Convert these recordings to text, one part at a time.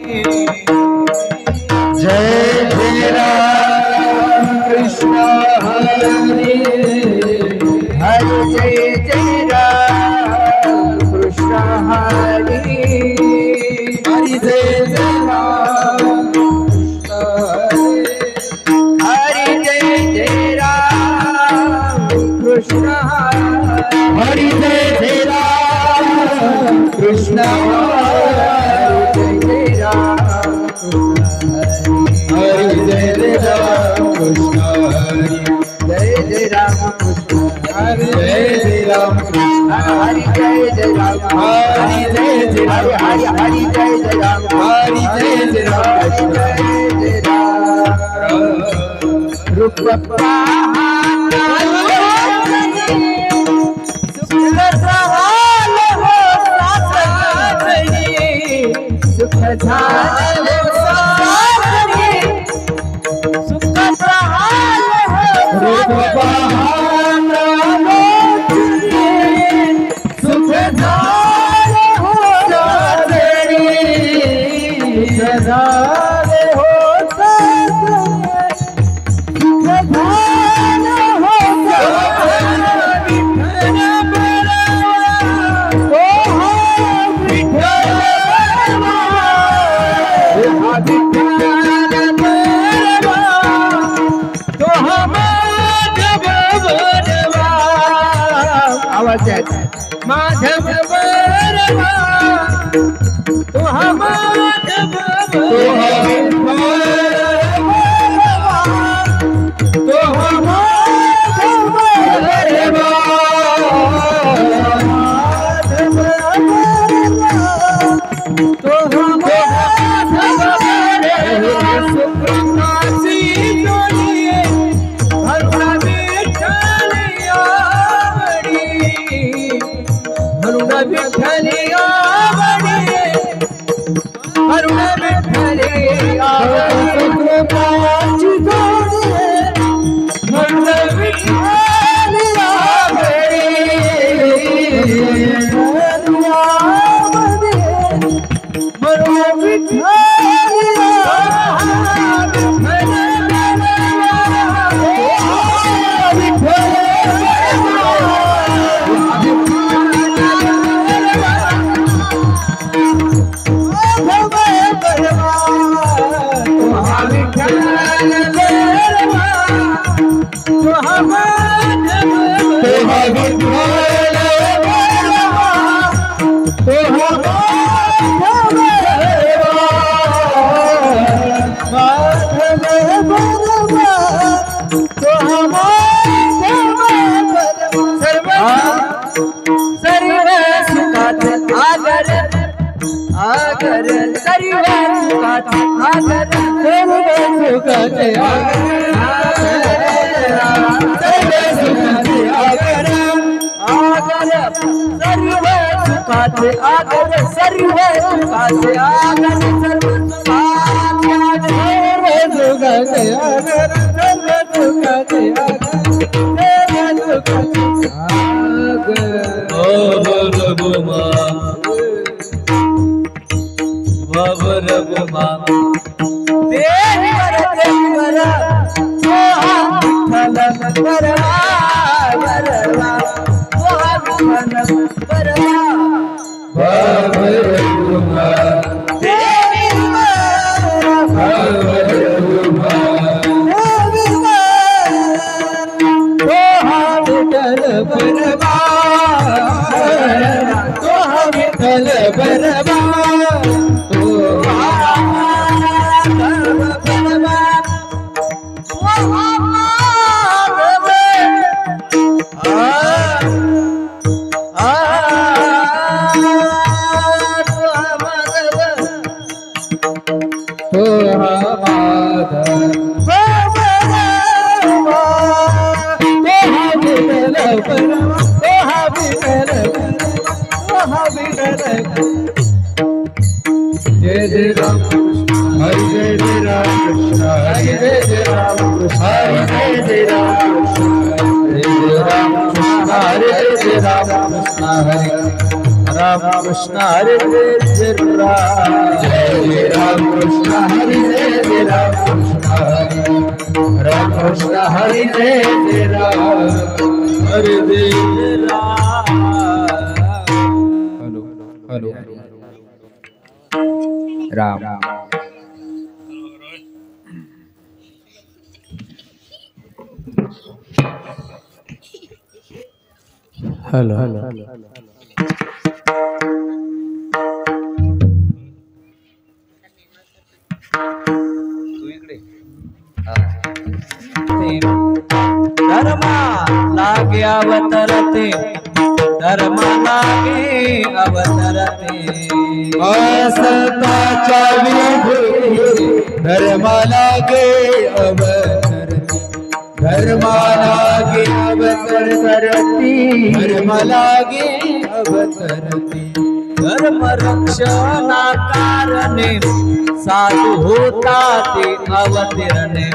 जय जय राम कृष्ण हरे हरे जय जय राम कृष्ण हरे हरे जय जय राम हरे जय जय राम कृष्ण हरे जय जय राम कृष्ण हरे जय जय राम कृष्ण हरे जय जय राम कृष्ण हरे जय जय राम कृष्ण हरे जय जय राम हरे जय जय राम हरे जय जय राम हरे जय जय राम जय जय राम रूप सुख झाल रूप बहाना सुख झाल हो साजनी सदाल हो सुख झाल हो माधव बरवा तो हम माधव बरवा तो हम माधव बरवा माधव बरवा तो हम माधव बरवा सुप्रकाशी जोड़िए हरुणा विठलिया हरुणा विठलिया हरुणा विठलिया सुप्रकाशी जोड़िए हरुणा विठलिया हरुणा विठलिया आगर सर्व सुखात आगर सर्व सुखात आगर आगर सर्व सुखात आगर सर्व सुखात आगर सर्व सुखात आगर सर्व सुखात रघुमा देवर देवर विठ्ठल बरवा बरवा विठ्ठल बरवा रघुमा विठ्ठल बरवा विठ्ठल बरवा जय जय राम हरे जय जय राम कृष्ण हरे जय जय राम कृष्ण हरे जय जय राम कृष्ण हरे जय राम कृष्ण हरे जय जय राम कृष्ण हरे राम कृष्ण हरे जय राम जय राम कृष्ण हरे जय राम कृष्ण हरे राम कृष्ण हरे जय राम हरे जय Ram hello hello Ram hello hello धर्मा लागे अवतरते धर्मा लागे अवतरते असताच्या विभूती धर्मा लागे अवतरते धर्मा लागे अवतरती धर्म लागे अवतरती धर्म रक्षणा कारणे साधू होता ते अवतरणे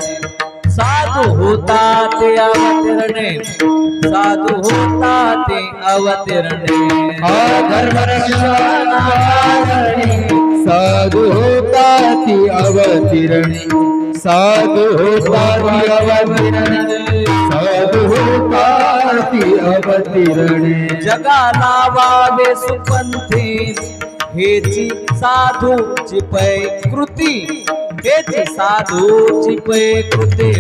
साधू होता ते अवतरणे साधू होता ते अवतरणे धर्म रक्षणा कारणे साधू होता ते अवतरणे साधू होता ती अवतरणे साधू होता ती अवतरणे जगाला वावे सुपंथी हेची साधूची पैकृती हेची साधूची पैकृती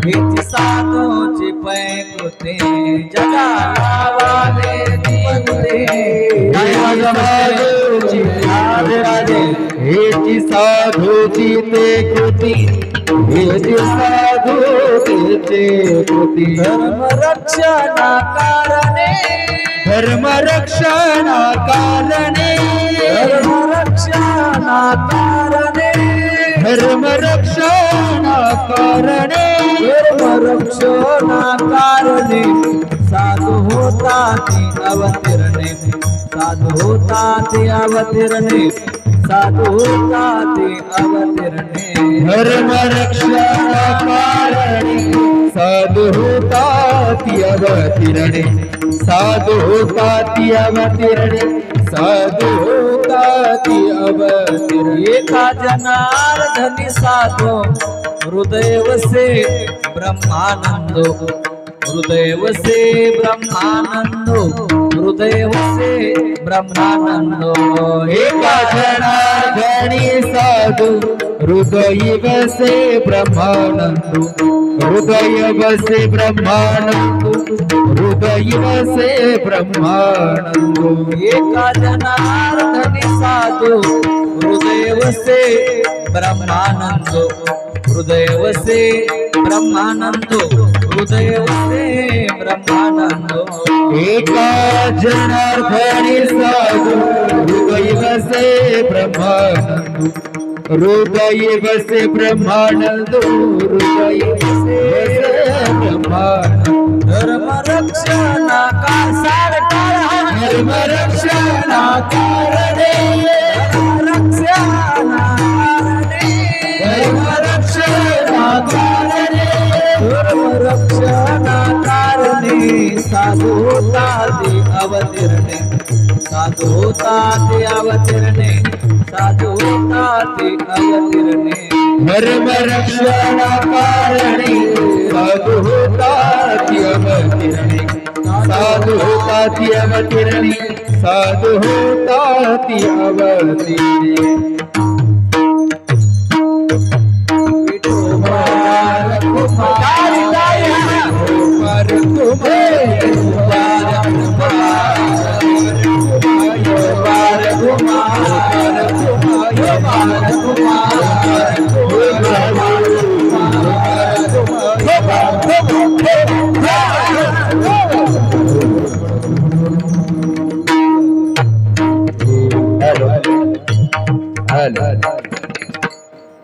हेची साधूची पैकृती जगाला वावे सुपंथी हेची साधूची पैकृती हेची साधूची कृती धर्म रक्षणा कारणे धर्म रक्षणा कारणे धर्म रक्षणा कारणे धर्म रक्षणा कारणे धर्म रक्षणा कारणे साधू होता ते अवतरणे साधू होता ते अवतरणे साधू होता ते अवतरणे धर्म रक्षणा कारणे साधू होता ती अवतरणे साधू होता ती अवतरणे साधू होता ती अवतरणे एका जनार्दनी साधू हृदय वसे ब्रह्मानंदो हृदय वसे ब्रह्मानंदो हृदय वसे ब्रह्मानंदो एका जनार्दनी साधू हृदय वसे ब्रह्मानंदो हृदय वसे ब्रह्मानंदो हृदय वसे ब्रह्मानंदो एका जनार्दनी साधू हृदय वसे ब्रह्मानंदो हृदय वसे ब्रह्मानंदो हृदय वसे ब्रह्मानंदो एका जनार्दनी साधू हृदय वसे ब्रह्मानंदो हृदय वसे ब्रह्मानंदो हृदय वसे ब्रह्मानंदो धर्म रक्षणा धर्म रक्षणा कारणे धर्म रक्षणा कारणे धर्म रक्षणा कारणे साधू होता ते अवतरणे साधू होता ते अवतरणे साधू होता ते अवतरणे धर्म रक्षणा कारणे साधू होता ती अवतरणे साधू होता ती अवतरणे साधू होता ती अवतरणे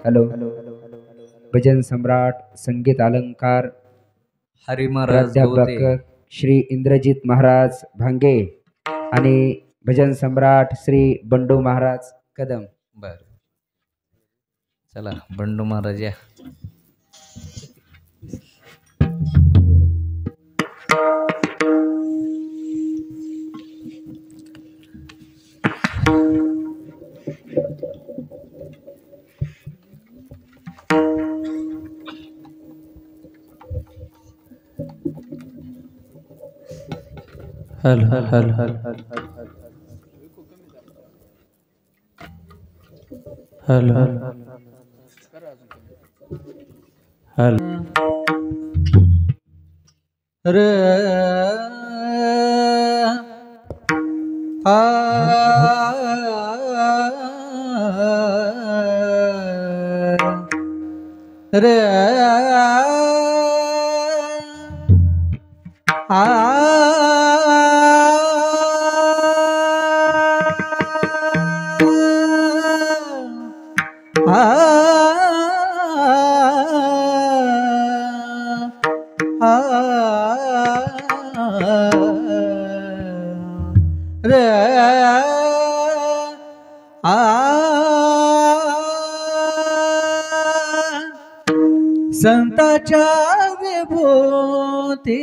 हॅलो भजन सम्राट संगीत अलंकार हरी महाराज प्राध्यापक श्री इंद्रजित महाराज भांगे आणि भजन सम्राट श्री बंडू महाराज कदम। बर चला बंडू महाराज या। हल हल हल हल हल हल हल र आ रे संताच्या विभूती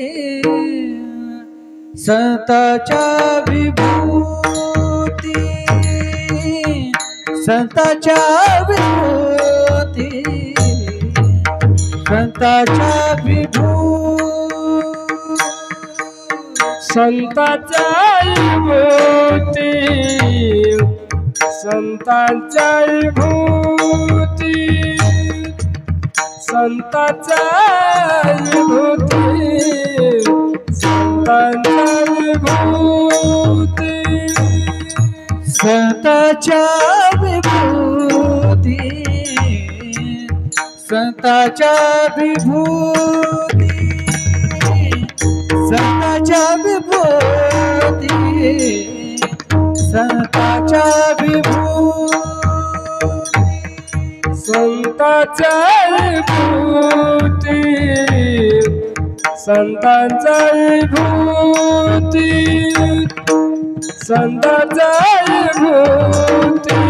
संताच्या विभूती संताच्या विभूती संताच्या विभूती संताच्या विभूती संतांच्या विभूती संतांच्या विभूती संतांच्या विभूती संताच्या विभूती संताच्या विभूती संताच्या विभूती संताच्या विभूती संतांच्या विभूती संतांच्या विभूती संतांच्या विभूती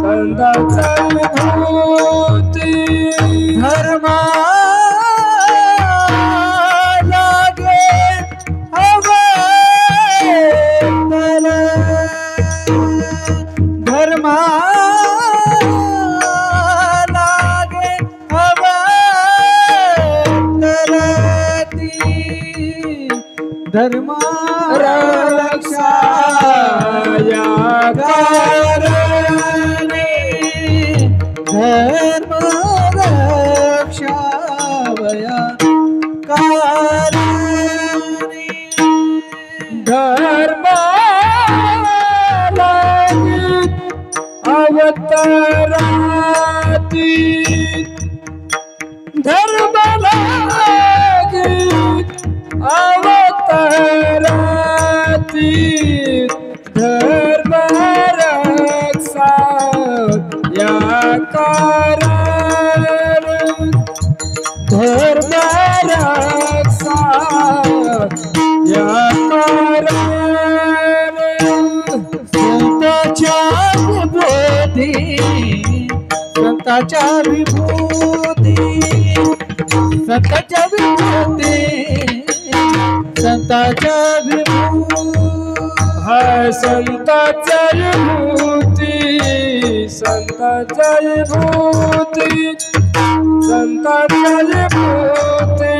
संतांच्या विभूती धर्मा लागे अवतल धर्मा लागे अवतलती धर्मा रक्षाया कारणे धर्म रक्षावया कारणे धर्म अवतराती धर्म अवतराती धर्म रक्षा या कारण धर्म रक्षा या कारण संताच्या विभूती संताच्या विभूती संताच्या विभूती संताच्या विभूती हाय संताच्या विभूती संताच्या विभूती संताच्या विभूती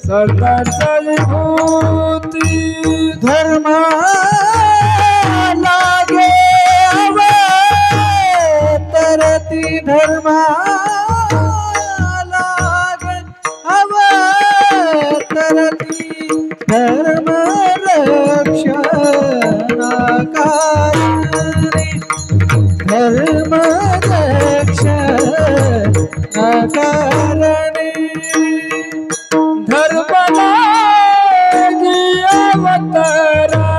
संताच्या विभूती धर्म लागे अवतरती धर्म लागे अवतरती धर्म रक्षणाकारी धर्म रक्षणाकारी धर्म लागी अवतराती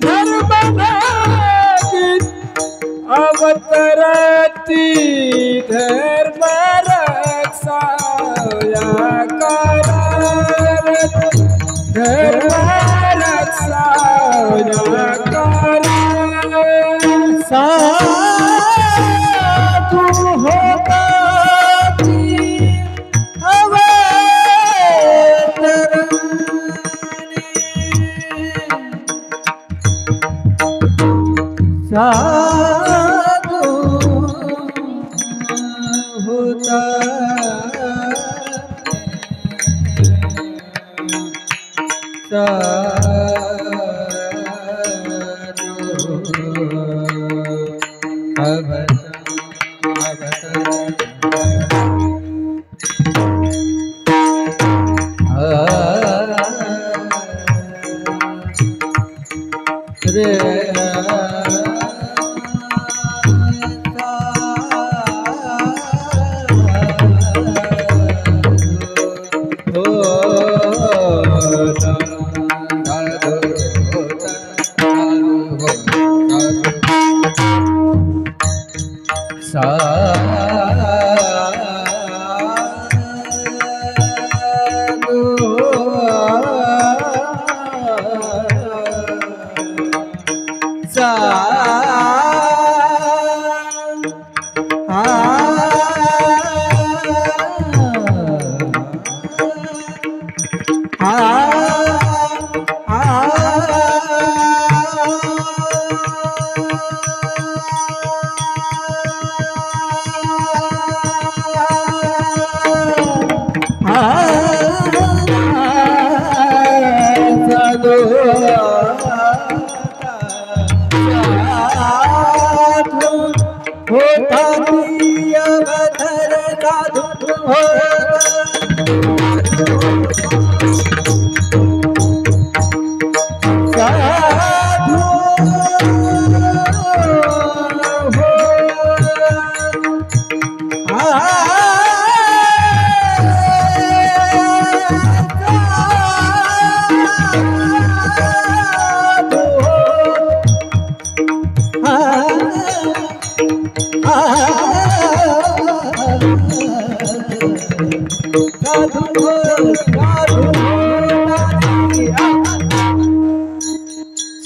धर्म लागी अवतराती धर्म रक्षा या कारण धर्म रक्षा या कारण साधु होताती साधु होता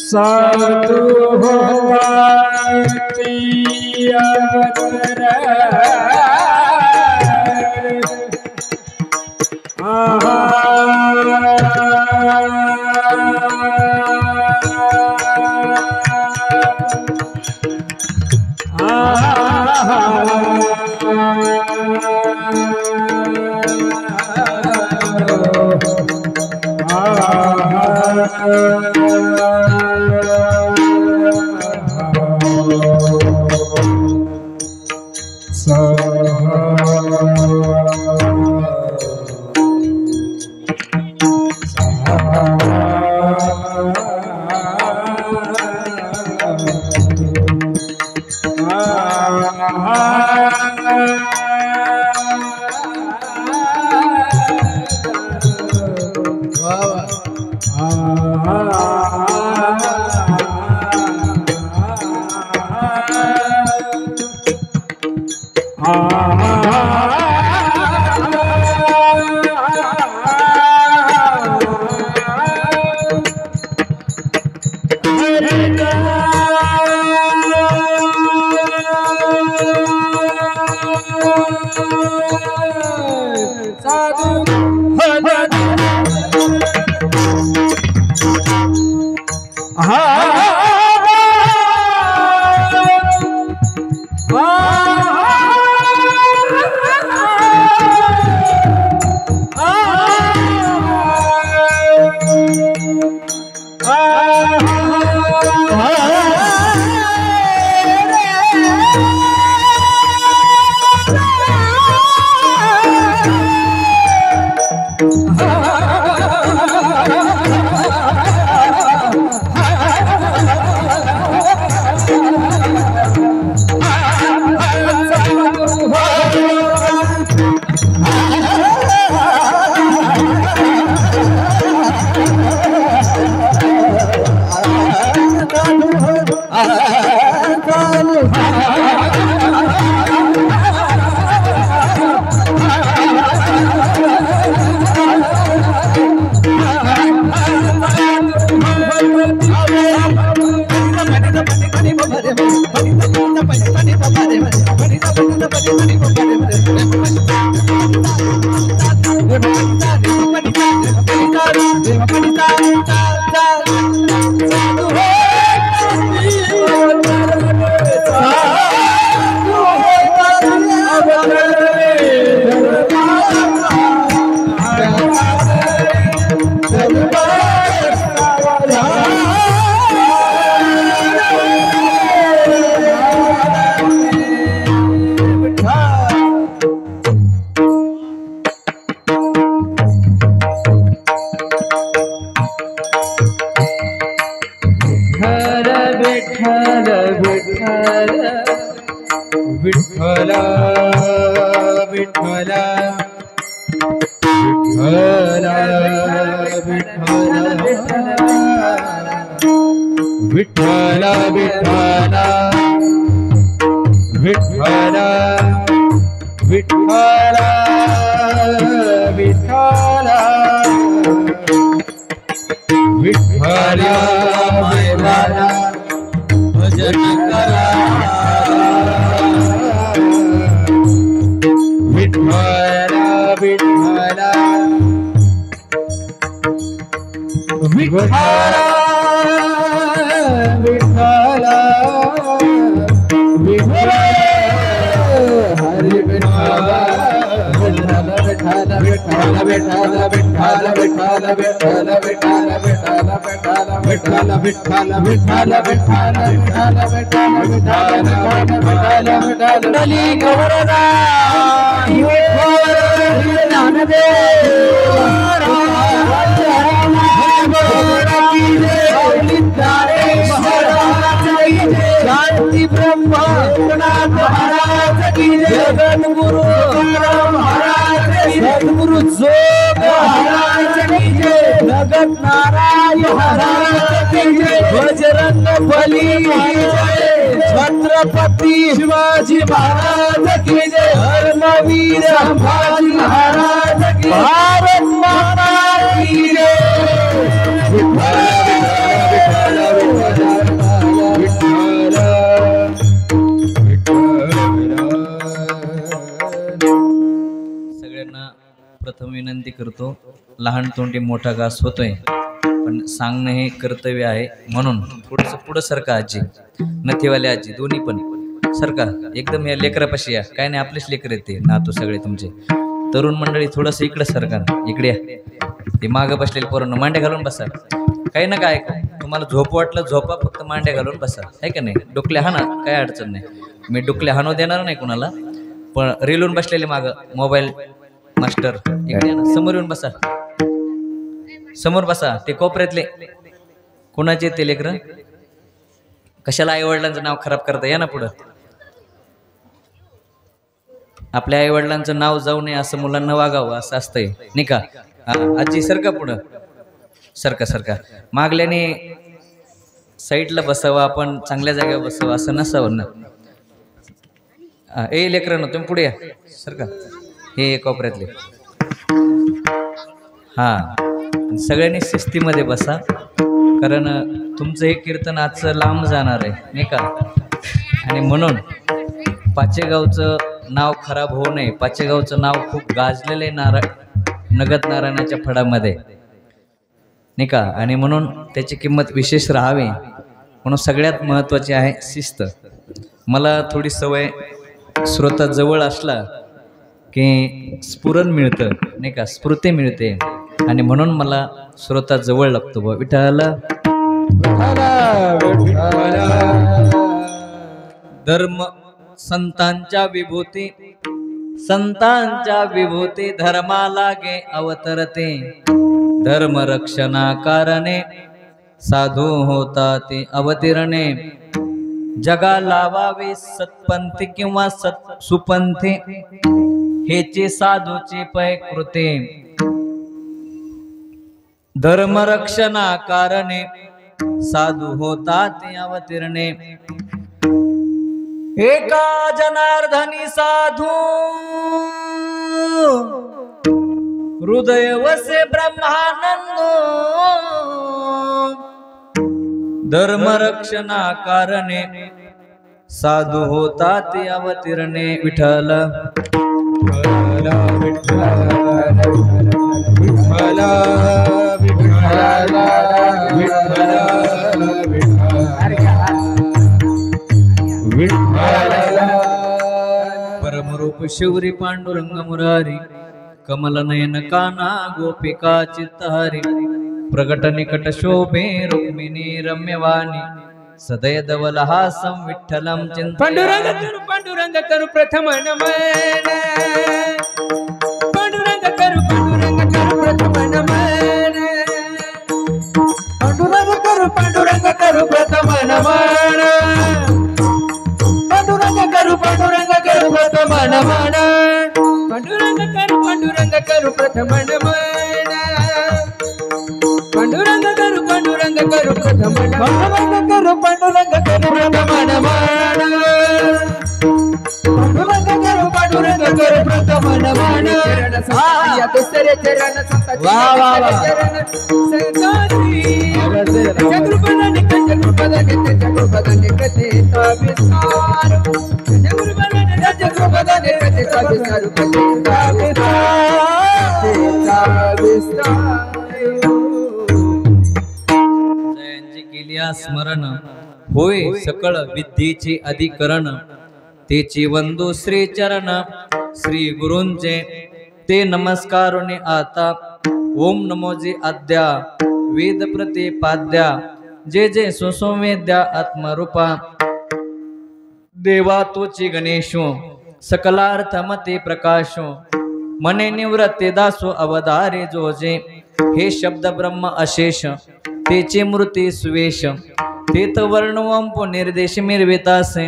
साधु होती अवतर विठ्ठल विठ्ठल विठ्ठल विठ्ठल विठ्ठल विठ्ठल विठ्ठल विठ्ठल विठ्ठल देवाला भजन करा विठ्ठल विठ्ठल विठ्ठल विठ्ठल विठ्ठल हरि विठ्ठल विठ्ठल विठ्ठल विठ्ठल विठ्ठल विठ्ठल विठ्ठल विठ्ठल विठ्ठल विठ्ठल विठ्ठल विठ्ठल विठ्ठल विठ्ठल विठ्ठल विठ्ठल विठ्ठल डली गवरदा शांति ब्रह्म महाराज की जगत गुरु महाराज की सद्गुरु जोग महाराज की जय जगत नारायण महाराज की जय बजरंग बली छत्रपति शिवाजी महाराज की जय धर्मवीर संभाजी महाराज की भारत माता की जय प्रथम विनंती करतो, लहान तोंडी मोठा घास होतोय, पण सांगणं हे कर्तव्य आहे, म्हणून थोडंसं पुढं सरका आजी, नथीवाले आजी दोन्ही पण सरका, एकदम या लेकरापाशी या, काय नाही आपलेच लेकर येते नातू सगळे तुमचे, तरुण मंडळी थोडंसं इकडं सरका, इकडे या, ते मागं बसलेले पोरांना मांड्या घालून बसा, काही ना काय तुम्हाला झोप वाटलं झोपा, फक्त मांड्या घालून बसा, आहे का नाही, डोकल्या हाना काय अडचण नाही, मी डोकल्या हाणू देणार नाही कुणाला, पण रेलून बसलेले मागं मोबाईल मास्टर इकडे ना, समोर येऊन बसा, समोर बसा, ते कोपऱ्यातले कोणाचे ते लेकर, कशाला आई वडिलांचं नाव खराब करता, या ना पुढं, आपल्या आई वडिलांचं नाव जाऊ नये असं मुलांना वागावं असं असतंय नाही का. आजी सरका पुढं, सरका सरका, मागल्याने साईडला बसावं, आपण चांगल्या जागेवर बसावं असं नसावं ना. ए लेकरांनो तुम्ही पुढे या, सरका, हे कोपऱ्यातले, हां सगळ्यांनी शिस्तीमध्ये बसा, कारण तुमचं हे कीर्तन आजचं लांब जाणार आहे नाही का, आणि म्हणून पाचेगावचं नाव खराब होऊ नये, पाचेगावचं नाव खूप गाजलेलं आहे नगद नारायणाच्या फडामध्ये नाही का, आणि म्हणून त्याची किंमत विशेष राहावी, म्हणून सगळ्यात महत्त्वाची आहे शिस्त. मला थोडी सवय श्रोता जवळ असला की स्फुरण मिळतं नाही का, स्फूर्ती मिळते, आणि म्हणून मला श्रोता जवळ लागतो बा. विठ्ठल धर्म संतांच्या विभूती, संतांच्या विभूती धर्मा लागे अवतरते, धर्म रक्षणा कारणे साधू होता ते अवतीर्णे, जगा लावावे सत्पंथी किंवा सुपंथी, हेचे साधूचे पै कृते, धर्मरक्षणा कारणे साधू होता ते अवतीर्णे, एका जनार्दनी साधू हृदय वसे ब्रह्मानंद, धर्मरक्षणा कारणे साधू होता ते अवतीर्णे. विठ्ठल परमरूप शिवरी पांडुरंग मुरारी, कमल नयन काना गोपिका चित्तहारी, प्रगट निकट शोभे रुक्मिणी रम्यवाणी, सदय धवल हासं विठ्ठलं चिंतयामि. पांडुरंग करू प्रथम नमन, पांडुरंग करू प्रथम नमन, पांडुरंग करू प्रथम नमन, नमन पांडुरंग करू प्रथम नमन पांडुरंग करू प्रथम नमन पांडुरंग करू प्रथम नमन पांडुरंग करू प्रथम नमन या दुसरे चरण वाह, वाह, वाह. चरण संताती जगृपदाने जगृपदाने कथेचा विस्तार जगृपदाने कथेचा विस्तार कथेचा विस्तार जयांची केलिया स्मरण होय सकळ विद्येचे अधिकरण तेची वंदू श्री चरण श्री गुरूंचे ते नमस्कारोने आता ओम नमो जे आद्या वेद प्रतिपाद्या जे जे सुसंवेद्या आत्मरूपा देवा तोची गणेशो सकलार्थ मते प्रकाशो मने निवृत्ते दासो अवधारे जोजे हे शब्द ब्रह्म अशेष तेचे मूर्ती सुवेश तेत वर्णवंपो निर्देश मिरवितासे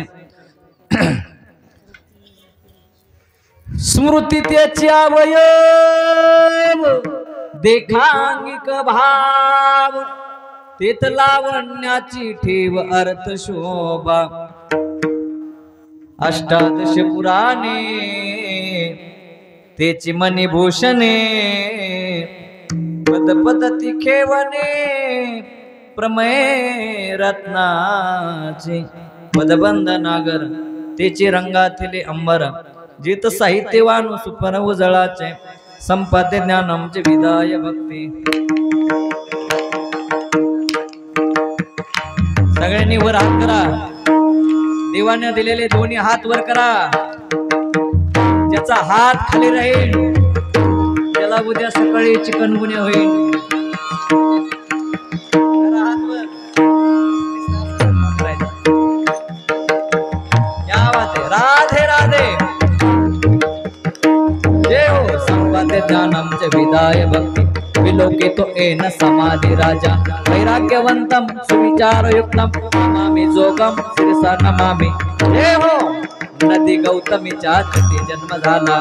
स्मृती त्याची अवयव देखांगिक भाव तेत लावण्याची ठेव अर्थ शोभा अष्टादश पुराणे तेची मणिभूषणे पद पदती खेवणे प्रमेय रत्नाचे पदबंध नागर तेचे रंगाथिले अंबर जित साहित्यवानु सुपर उजळाचे संपाद्य ज्ञानमचे विदाय भक्ती सगळ्यांनी वर हात करा देवाने दिलेले दोन्ही हात वर करा ज्याचा हात खाली राहील त्याला उद्या सकाळी चिकनगुन्या होईल हात वर क्या बात है राधे राधे जय हो संपाद्य ज्ञानमचे विदाय भक्ती विलोके तो एन समाधि राजा वैराग्यवंतम सुविचारयुक्तम नमामि जोगम शिरसा नमामि हे हो नदी गौतमीच्या तटी जन्म झाला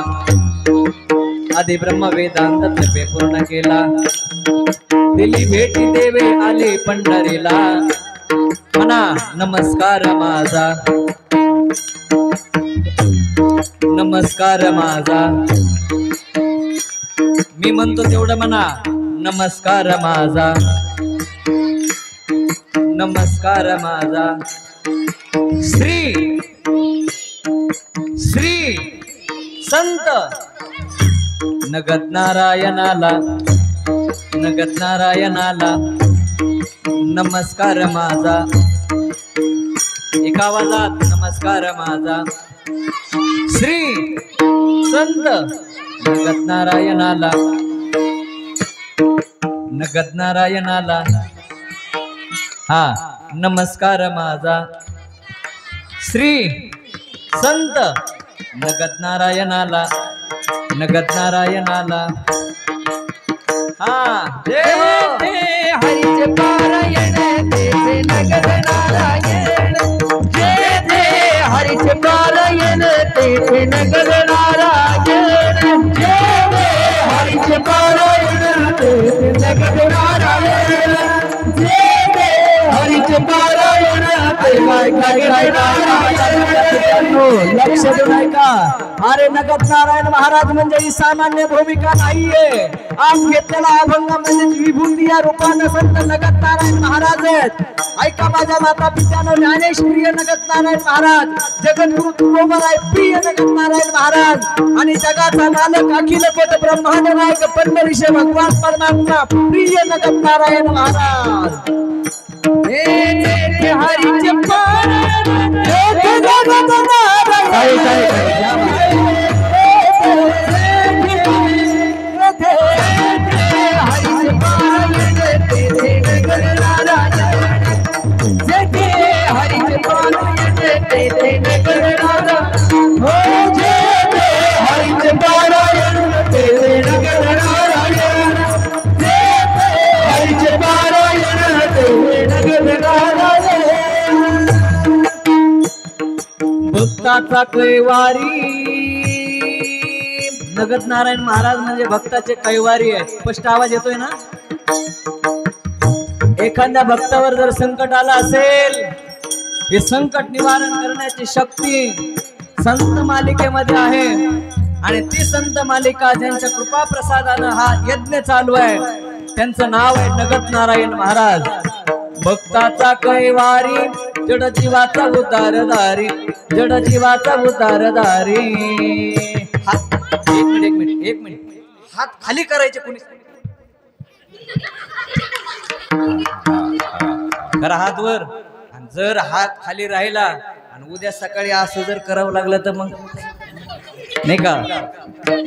आदि ब्रह्म वेदांत जपे पूर्ण केला दिली भेटी देवे आले पंढरीला म्हणा नमस्कार माझा नमस्कार माझा मी म्हणतो तेवढं म्हणा नमस्कार माझा नमस्कार माझा श्री श्री संत नगद नारायणाला नमस्कार माझा एका आवाजात नमस्कार माझा श्री संत नगद नारायणाला हा नमस्कार माझा श्री संत नगद नारायणाला हा जय हो हरिचे पारायण तेचे नगद नारायण जय जय हरिचे पारायण तेचे नगद नारायण जय जय हरिचे पारायण तेचे नगद नारायण जय जय हरिचे पारायण लक्ष देऊ का अरे नगद नारायण महाराज म्हणजे ही सामान्य भूमिका नाहीये आज घेतलेला अभंग म्हणजे विभूती या रूपाने संत नगद नारायण महाराज आहेत ऐका माझ्या माता पित्यानो ज्ञानेश प्रिय नगद नारायण महाराज जगद्गुरु तुकोबराय प्रिय नगद नारायण महाराज आणि जगाचा मालक अखिल कोट ब्रह्मांड नायक पंढरीश भगवान परमात्मा प्रिय नगद नारायण महाराज हरिचे पारायण भक्ताचा कैवारी नगद नारायण महाराज म्हणजे भक्ताचे कैवारी आहेत. स्पष्ट आवाज येतोय ना? एखाद्या भक्तावर जर संकट आलं असेल, हे संकट निवारण करण्याची शक्ती संत मालिकेमध्ये आहे. आणि ती संत मालिका ज्यांच्या कृपा प्रसादानं हा यज्ञ चालू आहे, त्यांचं नाव आहे नगद नारायण महाराज. भक्ताचा कैवारी, जड जीवाचा उद्धारधारी, जड जीवाचा उद्धारधारी. हात एक मिनिट हात खाली करायचे कुणी? करा हात वर. आणि जर हात खाली राहिला आणि उद्या सकाळी असं जर करावं लागलं तर मग नाही का?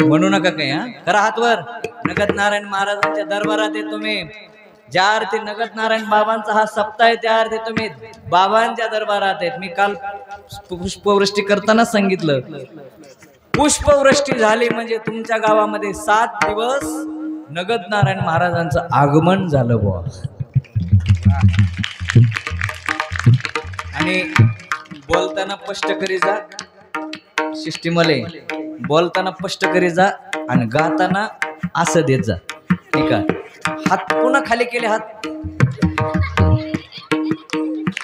म्हणू नका काही. हा, करा हात वर. नगद नारायण महाराजांच्या दरबारात आहे तुम्ही. ज्या अर्थी नगद नारायण बाबांचा हा सप्ताह आहे, त्या अर्थी तुम्ही बाबांच्या दरबारात आहेत. मी काल पुष्पवृष्टी करताना सांगितलं, पुष्पवृष्टी झाली म्हणजे तुमच्या गावामध्ये 7 दिवस नगद नारायण महाराजांचं आगमन झालं बुवा. आणि बोलताना स्पष्ट करी जा सिस्टीमले, बोलताना स्पष्ट करी जा आणि गाताना असं देत जा. ठीक आहे? हात पुन्हा खाली केले. हात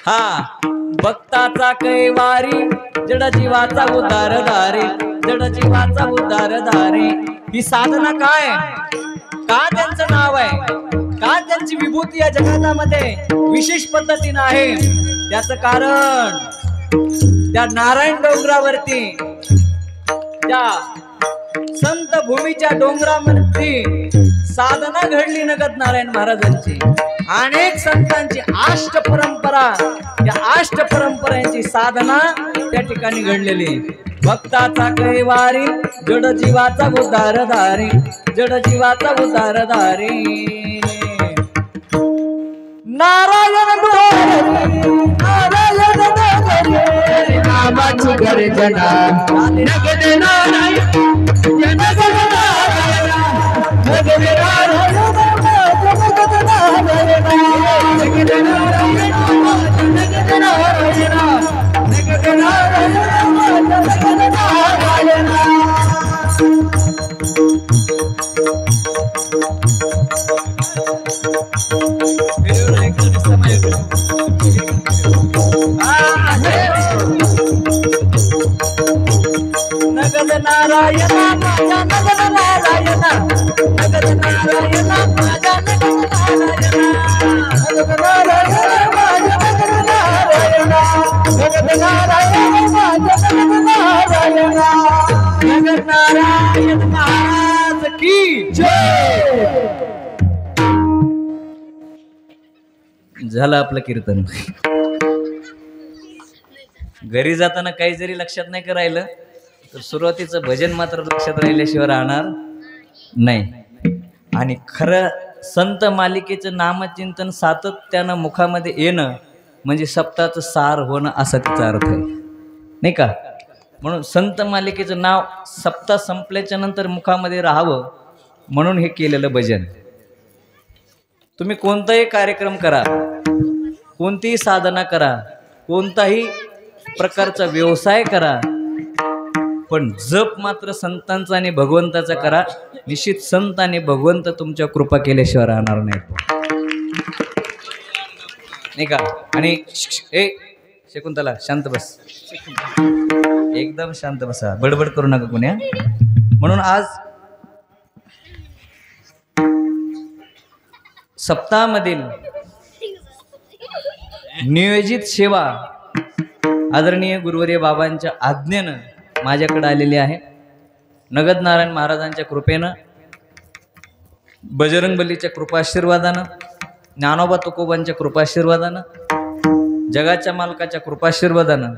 हा. भक्ताचा कैवारी, जड जीवाचा उद्धारधारी, जड जीवाचा उद्धारधारी. ही साधना काय? का त्यांचं नाव आहे? का त्यांची विभूती या जगतामध्ये विशेष पद्धतीनं आहे? त्याचं कारण त्या नारायण डोंगरावरती, त्या संत भूमीच्या डोंगरावरती साधना घडली नगद नारायण महाराजांची. अनेक संतांची अष्ट परंपरा, या अष्ट परंपरांची साधना त्या ठिकाणी घडलेली. भक्ताचा कैवारी, जड जीवाचा उद्धारधारी, जड जीवाचा उद्धारधारी. नारायण नारायण नामाची गर्जना, नगद नारायण, नगद नारायण, नगद नारायण, नगद नारायण, नगद नारायण, नगद नारायण, नगद नारायण, नगद नारायण. नगद नारायण माझा, नगद नारायण, नगद नारायण माझा, नगद नारायण, नगद नारायण माझा, नगद नारायण, नगद नारायण माझा, नगद नारायण. नगद नारायण महाराज की जय. झालं आपलं कीर्तन. घरी जाताना काही जरी लक्षात नाही का राहिलं तर सुरुवातीचं भजन मात्र लक्षात राहिल्याशिवाय राहणार नाही. आणि खरं संत मालिकेचं नामचिंतन सातत्यानं मुखामध्ये येणं म्हणजे सप्ताहाचं सार होणं असा तिचा अर्थ आहे, नाही का? म्हणून संत मालिकेचं नाव सप्ताह संपल्याच्या नंतर मुखामध्ये राहावं म्हणून हे केलेलं भजन. तुम्ही कोणताही कार्यक्रम करा, कोणतीही साधना करा, कोणताही प्रकारचा व्यवसाय करा, पण जप मात्र संतांचा आणि भगवंताचा करा. निश्चित संत आणि भगवंत तुमच्या कृपा केल्याशिवाय राहणार नाही का? आणि शकुंतला शांत बस, एकदम शांत बसा, बडबड करू नका कोण्या. म्हणून आज सप्ताहामधील नियोजित सेवा आदरणीय गुरुवर्य बाबांच्या आज्ञेनं माझ्याकडे आलेली आहे. नगद नारायण महाराजांच्या कृपेनं, बजरंगबलीच्या कृपाशीर्वादानं, ज्ञानोबा तुकोबांच्या कृपाशीर्वादानं, जगाच्या मालकाच्या कृपाशीर्वादानं,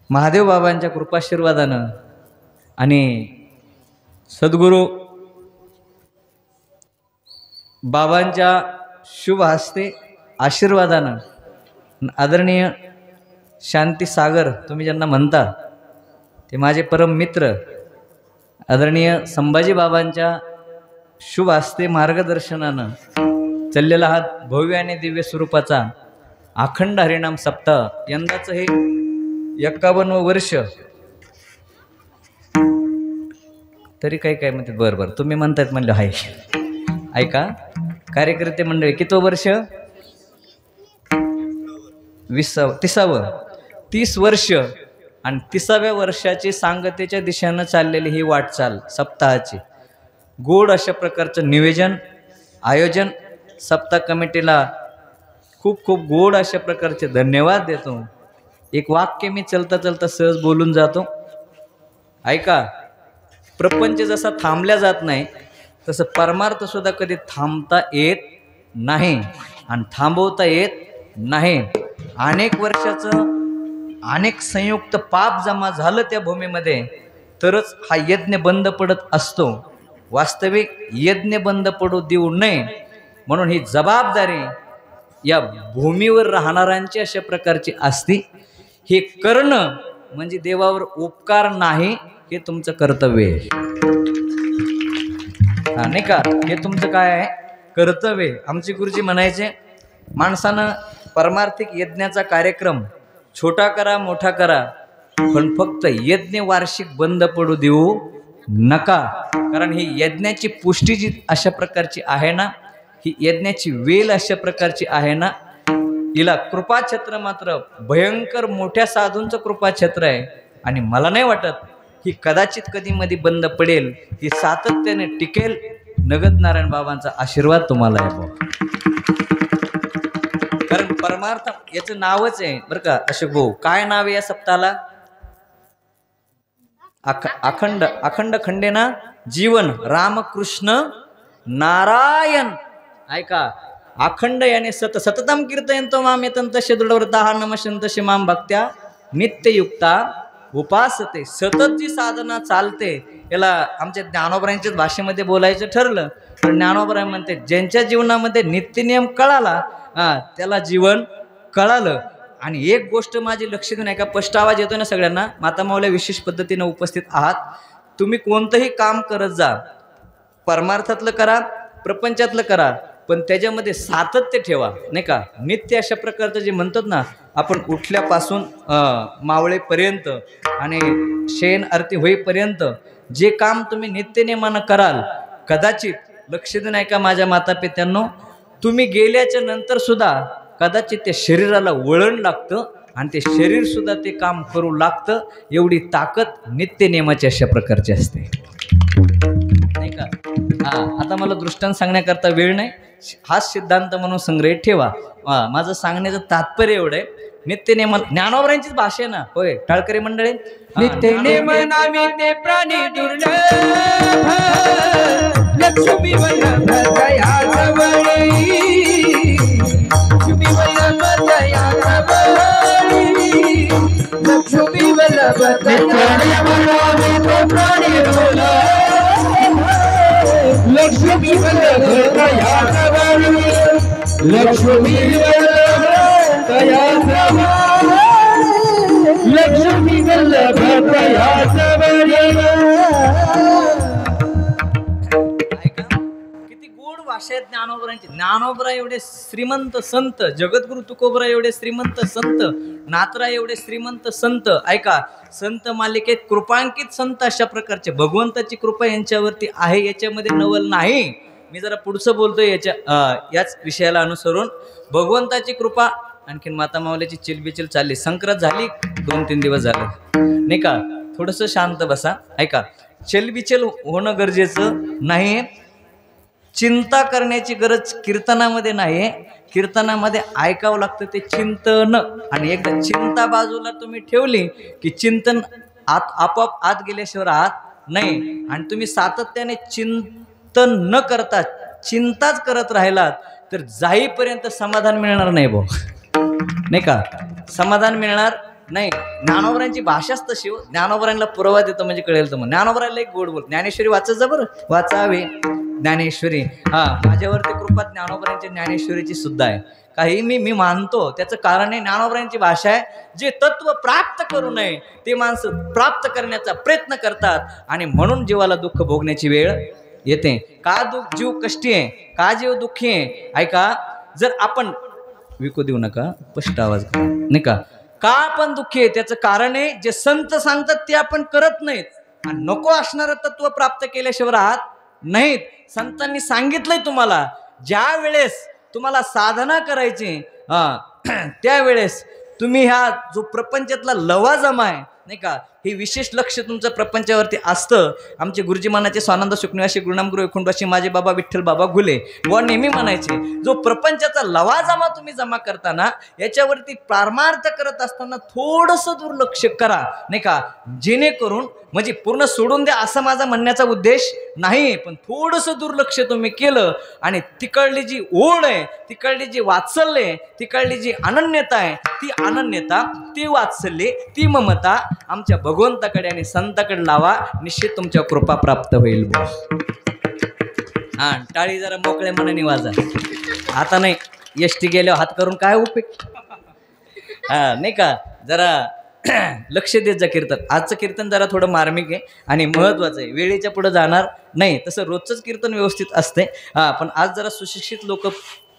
महादेव बाबांच्या कृपाशीर्वादानं आणि सद्गुरू बाबांच्या शुभ हस्ते आशीर्वादानं आदरणीय शांती सागर तुम्ही ज्यांना म्हणता ते माझे परम मित्र आदरणीय संभाजी बाबांच्या शुभ हस्ते मार्गदर्शनानं चाललेला हा भव्य आणि दिव्य स्वरूपाचा अखंड हरिनाम सप्ताह, यंदाचं हे 51वं वर्ष तरी काही काय म्हणतात बरं बरं तुम्ही म्हणतायत म्हणलं हाय. ऐका कार्यकर्ते मंडळी किती वर्ष 30 वर्ष आणि 30व्या वर्षाची सांगतेच्या दिशेनं चाललेली ही वाटचाल सप्ताहाची गोड अशा प्रकारचं नियोजन आयोजन सप्ताह कमिटीला खूप खूप गोड अशा प्रकारचे धन्यवाद देतो. एक वाक्य मी चलता चलता सहज बोलून जातो. ऐका प्रपंच जसा थांबल्या जात नाही तसं परमार्थ सुद्धा कधी थांबता येत नाही आणि थांबवता येत नाही. अनेक वर्षाचं अनेक संयुक्त पाप जमा झालं त्या भूमीमध्ये तरच हा यज्ञ बंद पडत असतो. वास्तविक यज्ञ बंद पडू देऊ नये म्हणून ही जबाबदारी या भूमीवर राहणाऱ्यांची अशा प्रकारची असती. हे करणं म्हणजे देवावर उपकार नाही, हे तुमचं कर्तव्य आहे. नाही का, हे तुमचं काय आहे कर्तव्य. आमचे गुरुजी म्हणायचे माणसानं परमार्थिक यज्ञाचा कार्यक्रम छोटा करा मोठा करा पण फक्त यज्ञ वार्षिक बंद पडू देऊ नका. कारण ही यज्ञाची पुष्टी जी अशा प्रकारची आहे ना, ही यज्ञाची वेल अशा प्रकारची आहे ना, हिला कृपाछत्र मात्र भयंकर मोठ्या साधूंचं कृपाछत्र आहे. आणि मला नाही वाटत ही कदाचित कधी मध्ये बंद पडेल, ही सातत्याने टिकेल. नगद नारायण बाबांचा आशीर्वाद तुम्हाला आहे भाऊ. कारण परमार्थ याचं नावच आहे बरं का अशोक भाऊ. काय नाव आहे या सप्ताहाला? अखंड अखंड खंडेना जीवन रामकृष्ण नारायण. ऐका अखंड याने सततम कीर्तयंतो माम यतंतस्य दृढव्रताः नमस्यन्तस्य माम भक्त्या नित्ययुक्ता उपासते. सतत जी साधना चालते याला आमच्या ज्ञानोबरायांच्याच भाषेमध्ये बोलायचं ठरलं तर ज्ञानोबराय म्हणते ज्यांच्या जीवनामध्ये नित्यनियम कळाला त्याला जीवन कळालं. आणि एक गोष्ट माझी लक्ष देऊन ऐका, स्पष्ट आवाज येतोय ना सगळ्यांना? माता माऊल्या विशेष पद्धतीने उपस्थित आहात. तुम्ही कोणतंही काम करत जा, परमार्थातलं करा प्रपंचातलं करा पण त्याच्यामध्ये सातत्य ठेवा. नाही का, नित्य अशा प्रकारचं जे म्हणतात ना आपण उठल्यापासून मावळेपर्यंत आणि शयन आरती होईपर्यंत जे काम तुम्ही नित्यनेमानं कराल, कदाचित लक्ष देऊन ऐका माझ्या मातापित्यांनो, तुम्ही गेल्याच्या नंतर सुद्धा कदाचित त्या शरीराला वळण लागतं आणि ते शरीर सुद्धा ते काम करू लागतं. एवढी ताकद नित्यनेमाची अशा प्रकारची असते. नाही का? आता मला दृष्टांत सांगण्याकरता वेळ नाही, हाच सिद्धांत म्हणून संग्रहित ठेवा. माझं सांगण्याचं तात्पर्य एवढं आहे, नित्यनेम ज्ञानोबरांचीच भाषा आहे ना. होय टाळकरी मंडळी, नित्यनेम नामी ते प्राणी दुर्लभ लक्ष्मी वल्लभ दया जवळी लक्ष्मी वल्लभ दया जवळी लक्ष्मी वल्लभ दया प्राणी दुर्लभ लक्ष्मी वल्लभ दया जवळी लक्ष्मी वल्लभ दया जवळी लक्ष्मी वल्लभ दया जवळी. किती गोड भाषा आहेत ज्ञानोबरांची. ज्ञानोबरा एवढे श्रीमंत संत, जगद्गुरु तुकोबरा एवढे श्रीमंत संत, नाथराय एवढे श्रीमंत संत. ऐका, संत मालिकेत कृपांकित संत अशा प्रकारचे. भगवंताची कृपा यांच्यावरती आहे, याच्यामध्ये नवल नाही. मी जरा पुढचं बोलतोय याच विषयाला अनुसरून. भगवंताची कृपा. आणखीन माता माऊल्याची चिलबिचिल चालली, संक्रांत झाली 2-3 दिवस झाले नाही का. थोडंसं शांत बसा. ऐका, चिलबिचिल होणं गरजेचं नाही, चिंता करण्याची गरज कीर्तनामध्ये नाही. कीर्तनामध्ये ऐकावं लागतं ते चिंतन. आणि एकदा चिंता बाजूला तुम्ही ठेवली की चिंतन आपोआप आत गेल्याशिवाय राहत नाही. आणि तुम्ही सातत्याने चिंतन न करता चिंताच करत राहिलात तर जाईपर्यंत समाधान मिळणार नाही भाऊ. नाही का, समाधान मिळणार नाही. ज्ञानोबरांची भाषाच तशी हो. ज्ञानोबरांना पुरावा देतो म्हणजे कळेल तुम्हाला. ज्ञानोबरांना एक गोड बोल, ज्ञानेश्वरी वाचत जा बरं, वाचावे ज्ञानेश्वरी. माझ्यावरती कृपा ज्ञानोबरांची ज्ञानेश्वरीची सुद्धा आहे. काही मी मानतो त्याचं कारण आहे, ज्ञानोबरांची भाषा आहे. जे तत्व प्राप्त करू नये ते माणसं प्राप्त करण्याचा प्रयत्न करतात आणि म्हणून जीवाला दुःख भोगण्याची वेळ येते. का जीव कष्टी आहे, का जीव दुःखी आहे. ऐका, जर आपण विकू देऊ नका, स्पष्ट आवाज नाही का. का आपण दुःखी आहे त्याचं कारण आहे जे संत सांगतात ते आपण करत नाहीत. आणि नको असणारं तत्व प्राप्त केल्याशिवाय राहत नाहीत. संतांनी सांगितलंय तुम्हाला, ज्या वेळेस तुम्हाला साधना करायची त्यावेळेस तुम्ही ह्या जो प्रपंचातला लवाजमा आहे नाही का, हे विशेष लक्ष तुमचं प्रपंचावरती असतं. आमचे गुरुजी म्हणायचे, स्वानंद सुखनिवासी गुरुनाम गुरु वैकुंठवासी माझे बाबा विठ्ठल बाबा घुले व नेहमी म्हणायचे, जो प्रपंचाचा लवाजमा तुम्ही जमा करताना याच्यावरती पारमार्थ करत असताना थोडंसं दुर्लक्ष करा नाही का, जेणेकरून म्हणजे पूर्ण सोडून द्या असं माझा म्हणण्याचा उद्देश नाही, पण थोडंसं दुर्लक्ष तुम्ही केलं आणि तिकडली जी ओढ आहे, तिकडली जी वात्सल्य आहे, तिकडली जी अनन्यता आहे, ती अनन्यता, ती वात्सल्य, ती ममता आमच्या भगवंताकडे आणि संताकडे लावा, निश्चित तुमच्या कृपा प्राप्त होईल. हा, टाळी जरा मोकळ्या मनाने वाजा. आता नाही एसटी गेल्यावर हात करून काय उपयोग, हा नाही का, जरा लक्ष देत जा कीर्तन. आजचं कीर्तन जरा थोडं मार्मिक आहे आणि महत्त्वाचं आहे, वेळेच्या पुढे जाणार नाही. तसं रोजचंच कीर्तन व्यवस्थित असते, पण आज जरा सुशिक्षित लोक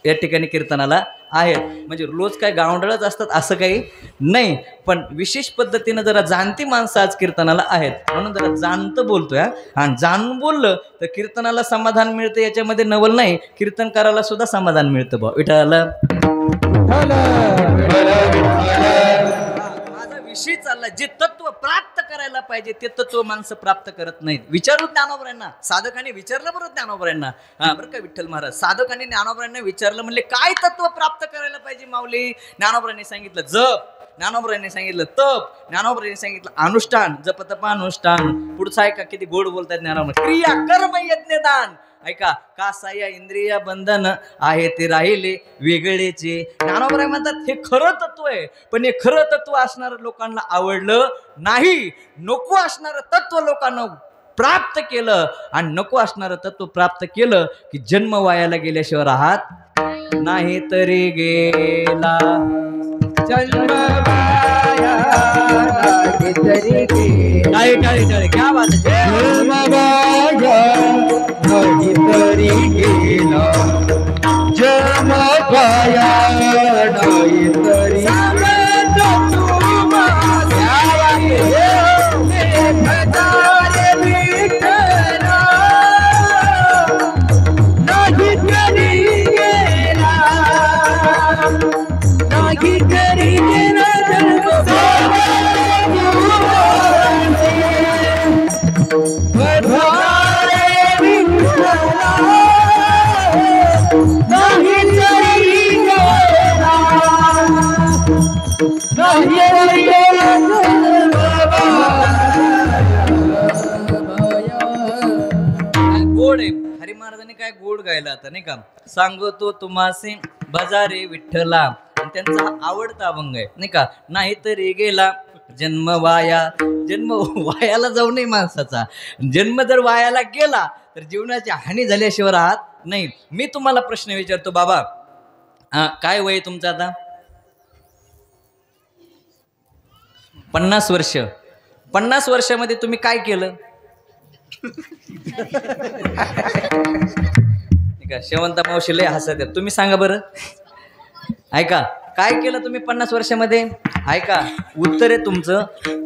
या ठिकाणी कीर्तनाला आहेत. म्हणजे रोज काय गावंडळच असतात असं काही नाही, पण विशेष पद्धतीनं जरा जाणती माणसं आज कीर्तनाला आहेत, म्हणून जरा जाणतं बोलतोय. आणि जाणून बोललं तर कीर्तनाला समाधान मिळतं, याच्यामध्ये नवल नाही, कीर्तन करायला सुद्धा समाधान मिळतं. बा विठ्ठल विषय चालला, जे तत्व प्राप्त करायला पाहिजे ते तत्व माणसं प्राप्त करत नाहीत. विचारू ज्ञानोबरांना, साधकांनी विचारलं बरं ज्ञानोबरांना, बरं का विठ्ठल महाराज, साधकांनी ज्ञानोबरांना विचारलं, म्हणले काय तत्व प्राप्त करायला पाहिजे माऊली? ज्ञानोबरांनी सांगितलं जप, ज्ञानोबरांनी सांगितलं तप, ज्ञानोबरांनी सांगितलं अनुष्ठान, जप तप अनुष्ठान. पुढचं ऐका किती गोड बोलतात ज्ञानोबर, क्रिया कर्म यज्ञदान. ऐका, कासाया इंद्रिय बंधन आहे ते राहिले वेगळेचे. ज्ञानोबराय म्हणतात हे खरं तत्व आहे, पण हे खरं तत्व असणारं लोकांना आवडलं नाही. नको असणारं तत्व लोकांना प्राप्त केलं, आणि नको असणारं तत्व प्राप्त केलं की जन्म वायाला गेल्याशिवाय राहत नाही तरी गेला. जन्म वाया नाही तरी गेला. टाळी टाळी टाळी, क्या बात आहे. जन्म वाया नाही तरी गेला, जन्म वाया नाही तरी गोड आहे. हरी महाराजांनी काय गोड गायला आता नाही का, सांगतो तुम्हासे बजारे विठ्ठला, आणि त्यांचा आवडता अभंग आहे नाही का. नाही तरी गेला जन्म वाया, जन्म वायाला जाऊ नये माणसाचा. जन्म जर वायाला गेला तर जीवनाची हानी झाल्याशिवाय राहत नाही. मी तुम्हाला प्रश्न विचारतो बाबा, काय वय तुमचं आता? 50 वर्ष. 50 वर्षामध्ये तुम्ही काय केलं? शेवंता मावशी लय हसत आहेत, तुम्ही सांगा बरं. ऐका, काय केलं तुम्ही 50 वर्षामध्ये? ऐका, उत्तर आहे तुमचं,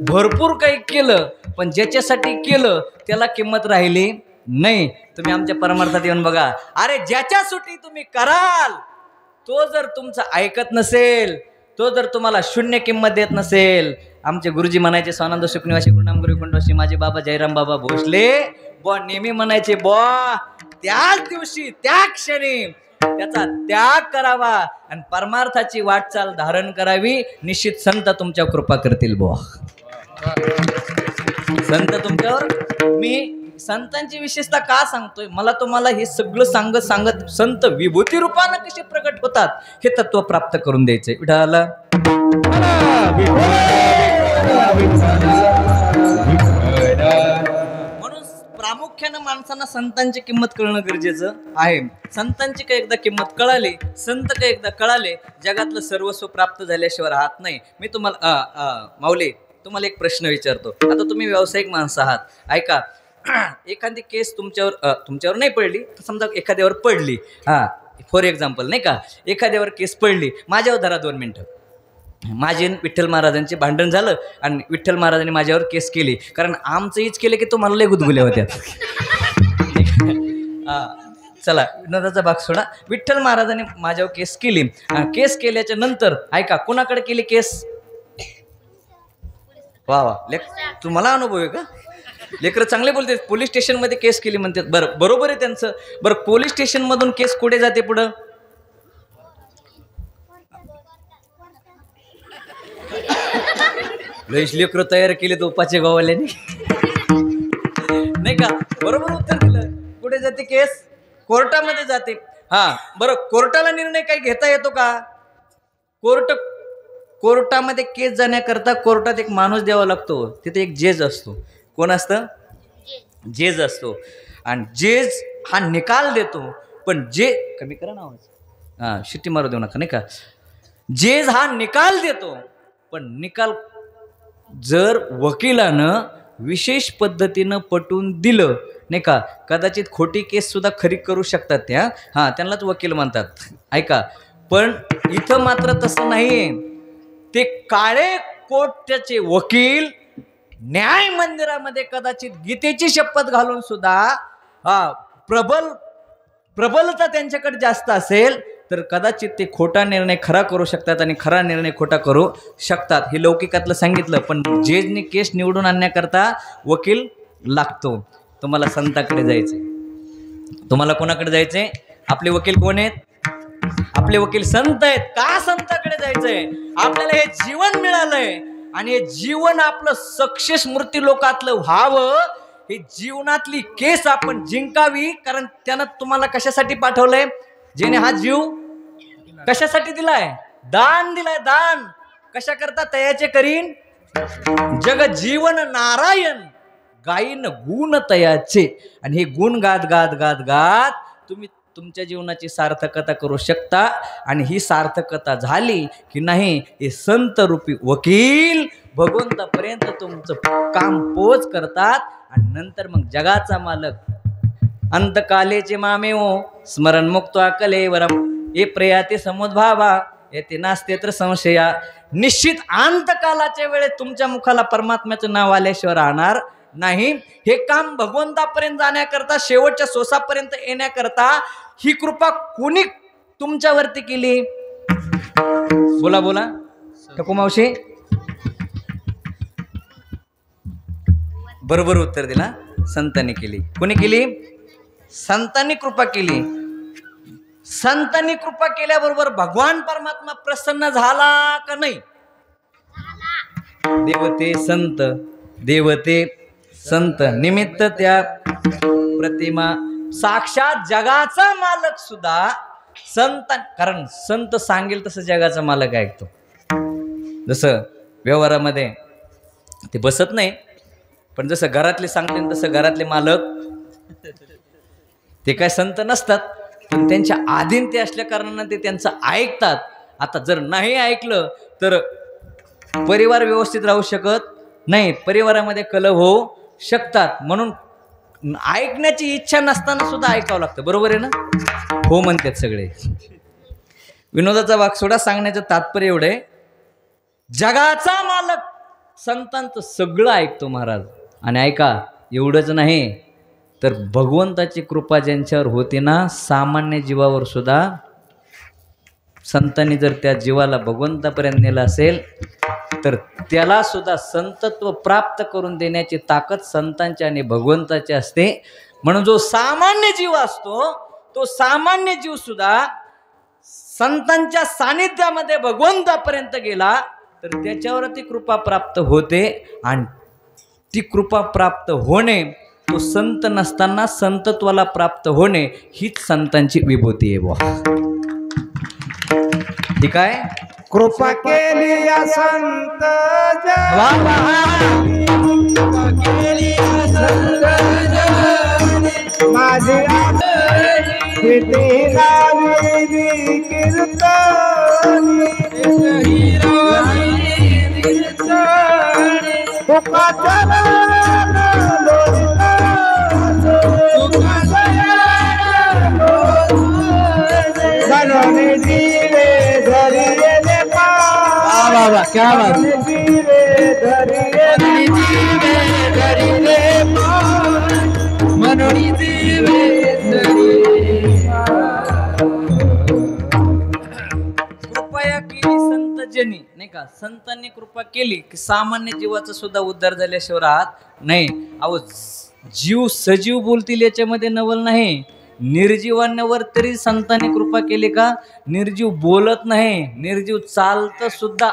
भरपूर काही केलं, पण ज्याच्यासाठी केलं त्याला किंमत राहिली नाही. तुम्ही आमच्या परमार्थात येऊन बघा. अरे ज्याच्यासाठी तुम्ही कराल तो जर तुमचं ऐकत नसेल, तो जर तुम्हाला शून्य किंमत देत नसेल. आमचे गुरुजी म्हणायचे, स्वानंद सुखनिवासी गुरुनाम गुरु वैकुंठवासी माझे बाबा जयराम बाबा भोसले बॉ नेहमी म्हणायचे, बॉ त्याच दिवशी त्या क्षणी त्याचा त्याग करावा आणि परमार्थाची वाटचाल धारण करावी. निश्चित संत तुमच्या कृपा करतील बुवा. संत तुमच्यावर. मी संतांची विशेषता का सांगतोय, मला तुम्हाला हे सगळं सांगत सांगत संत विभूती रूपानं कसे प्रकट होतात हे तत्व प्राप्त करून द्यायचंय. विठाला म्हणून प्रामुख्यानं माणसांना संतांची किंमत कळणं गरजेचं आहे. संतांची काही एकदा किंमत कळाली, संत काही एकदा कळाले, जगातलं सर्वस्व प्राप्त झाल्याशिवाय राहत नाही. मी तुम्हाला माऊली तुम्हाला एक प्रश्न विचारतो. आता तुम्ही व्यावसायिक माणसं आहात. ऐका, एखादी केस तुमच्यावर नाही पडली तर समजा एखाद्यावर पडली, फॉर एक्झाम्पल नाही का, एखाद्यावर केस पडली, माझ्यावर धरा 2 मिनिटं. माझे आणि विठ्ठल महाराजांचे भांडण झालं आणि विठ्ठल महाराजांनी माझ्यावर केस केली, कारण आमचं हीच केलं की तुम्हाला लय गुदगुल्या होत्या. चला विनोदाचा भाग सोडा. विठ्ठल महाराजांनी माझ्यावर केस केली. केस केल्याच्या नंतर ऐका कोणाकडे केली केस? वा वा तुम्हाला अनुभव आहे का? लेकरं चांगले बोलते. पोलीस स्टेशनमध्ये केस केली म्हणतात. बरं बरोबर आहे त्यांचं. बरं पोलीस स्टेशनमधून केस कुठे जाते पुढं? लयच लेकरं तयार केले तो उपाचे गाववाल्याने नाही का? बरोबर उत्तर दिलं. कुठे जाते केस? कोर्टामध्ये जाते. हा बरं कोर्टाला निर्णय काही घेता येतो का? कोर्टामध्ये केस जाण्याकरता कोर्टात एक माणूस द्यावा लागतो. तिथे एक जज असतो. कोण असतं? जज असतो. आणि जज हा निकाल देतो. पण कमी करा ना आवाज, शिट्टी मारू देऊ नका नाही का? जज हा निकाल देतो. पण निकाल जर वकिलानं विशेष पद्धतीनं पटवून दिलं नाही का, कदाचित खोटी केस सुद्धा खरी करू शकतात त्या. त्यांनाच वकील म्हणतात. ऐका पण इथं मात्र तसं नाहीये. ते काळे कोर्टाचे वकील न्याय मंदिरामध्ये कदाचित गीतेची शपथ घालून सुद्धा प्रबलता त्यांच्याकडे जास्त असेल तर कदाचित ते खोटा निर्णय खरा करू शकतात आणि खरा निर्णय खोटा करू शकतात. हे लौकिकातलं सांगितलं. पण जजने केस निवडून आणण्याकरता वकील लागतो. तुम्हाला संताकडे जायचे. तुम्हाला कोणाकडे जायचे? आपले वकील कोण आहेत? आपले वकील संत आहेत. का संताकडे जायचंय? आपल्याला हे जीवन मिळालंय आणि हे जीवन आपलं सक्सेस मूर्ती लोकातलं व्हावं. हे जीवनातली केस आपण जिंकावी. कारण त्यानं तुम्हाला कशासाठी पाठवलंय? जेने हा जीव कशासाठी दिलाय? दान दिलाय. दान कशा करता? तयाचे करीन जग जीवन नारायण गायीन गुण तयाचे. आणि हे गुण गात गात गात गात तुम्ही तुमच्या जीवनाची सार्थकता करू शकता. आणि ही सार्थकता झाली की नाही हे संत रूपी वकील भगवंतापर्यंत तुमचं काम पोच करतात. आणि नंतर मग जगाचा मालक अंतकालेचे मामे हो स्मरण मुक्त कलेवरम ये प्रयाते समुद्भावा येते नास्ते तर संशया. निश्चित अंतकालाच्या वेळेत तुमच्या मुखाला परमात्म्याचं नाव आल्याशिवाय राहणार नाही. हे काम भगवंतापर्यंत जाण्याकरता शेवटच्या सोसापर्यंत येण्याकरता ही कृपा कोणी तुमच्यावरती केली? बोला बोला ठकू मावशी. बरोबर उत्तर दिला. संतांनी केली. कोणी केली? संतांनी कृपा केली. संतांनी कृपा केल्याबरोबर भगवान परमात्मा प्रसन्न झाला का नाही? देवते संत देवते संत निमित्त त्या प्रतिमा. साक्षात जगाचा मालक सुद्धा संत. कारण संत सांगेल तसं जगाचा मालक ऐकतो. जसं व्यवहारामध्ये ते बसत नाही, पण जसं घरातले सांगतील तसं घरातले मालक ते काय संत नसतात. पण त्यांच्या आधीन ते असल्या कारणानं ते त्यांचं ऐकतात. आता जर नाही ऐकलं तर परिवार व्यवस्थित राहू शकत नाही. परिवारामध्ये कलह होऊ शकतात. म्हणून ऐकण्याची इच्छा नसताना सुद्धा ऐकावं लागतं. बरोबर आहे ना? हो म्हणतात सगळे. विनोदाचा भाग सोडा. सांगण्याचं तात्पर्य एवढं आहे, जगाचा मालक संतांचं सगळं ऐकतो महाराज. आणि ऐका एवढंच नाही तर भगवंताची कृपा ज्यांच्यावर होती ना, सामान्य जीवावर सुद्धा संतांनी जर त्या जीवाला भगवंतापर्यंत नेलं असेल तर त्याला सुद्धा संतत्व प्राप्त करून देण्याची ताकद संतांची आणि भगवंताची असते. म्हणून जो सामान्य जीव असतो तो सामान्य जीव सुद्धा संतांच्या सानिध्यामध्ये भगवंतापर्यंत गेला तर त्याच्यावर ती कृपा प्राप्त होते. आणि ती कृपा प्राप्त होणे, तो संत नसताना संतत्वाला प्राप्त होणे, हीच संतांची विभूती आहे बुवा. ठीक आहे? कृपा केली या संत माझी बाबा क्या बात मनोरी जीवे कृपया केली संतजनी नाही का, संतांनी कृपा केली की सामान्य जीवाचा सुद्धा उद्धार झाल्याशिवाय राहत नाही. अहो जीव सजीव बोलतील याच्यामध्ये नवल नाही. निर्जीवांवर तरी संतांनी कृपा केली का? निर्जीव बोलत नाही, निर्जीव चालतं सुद्धा.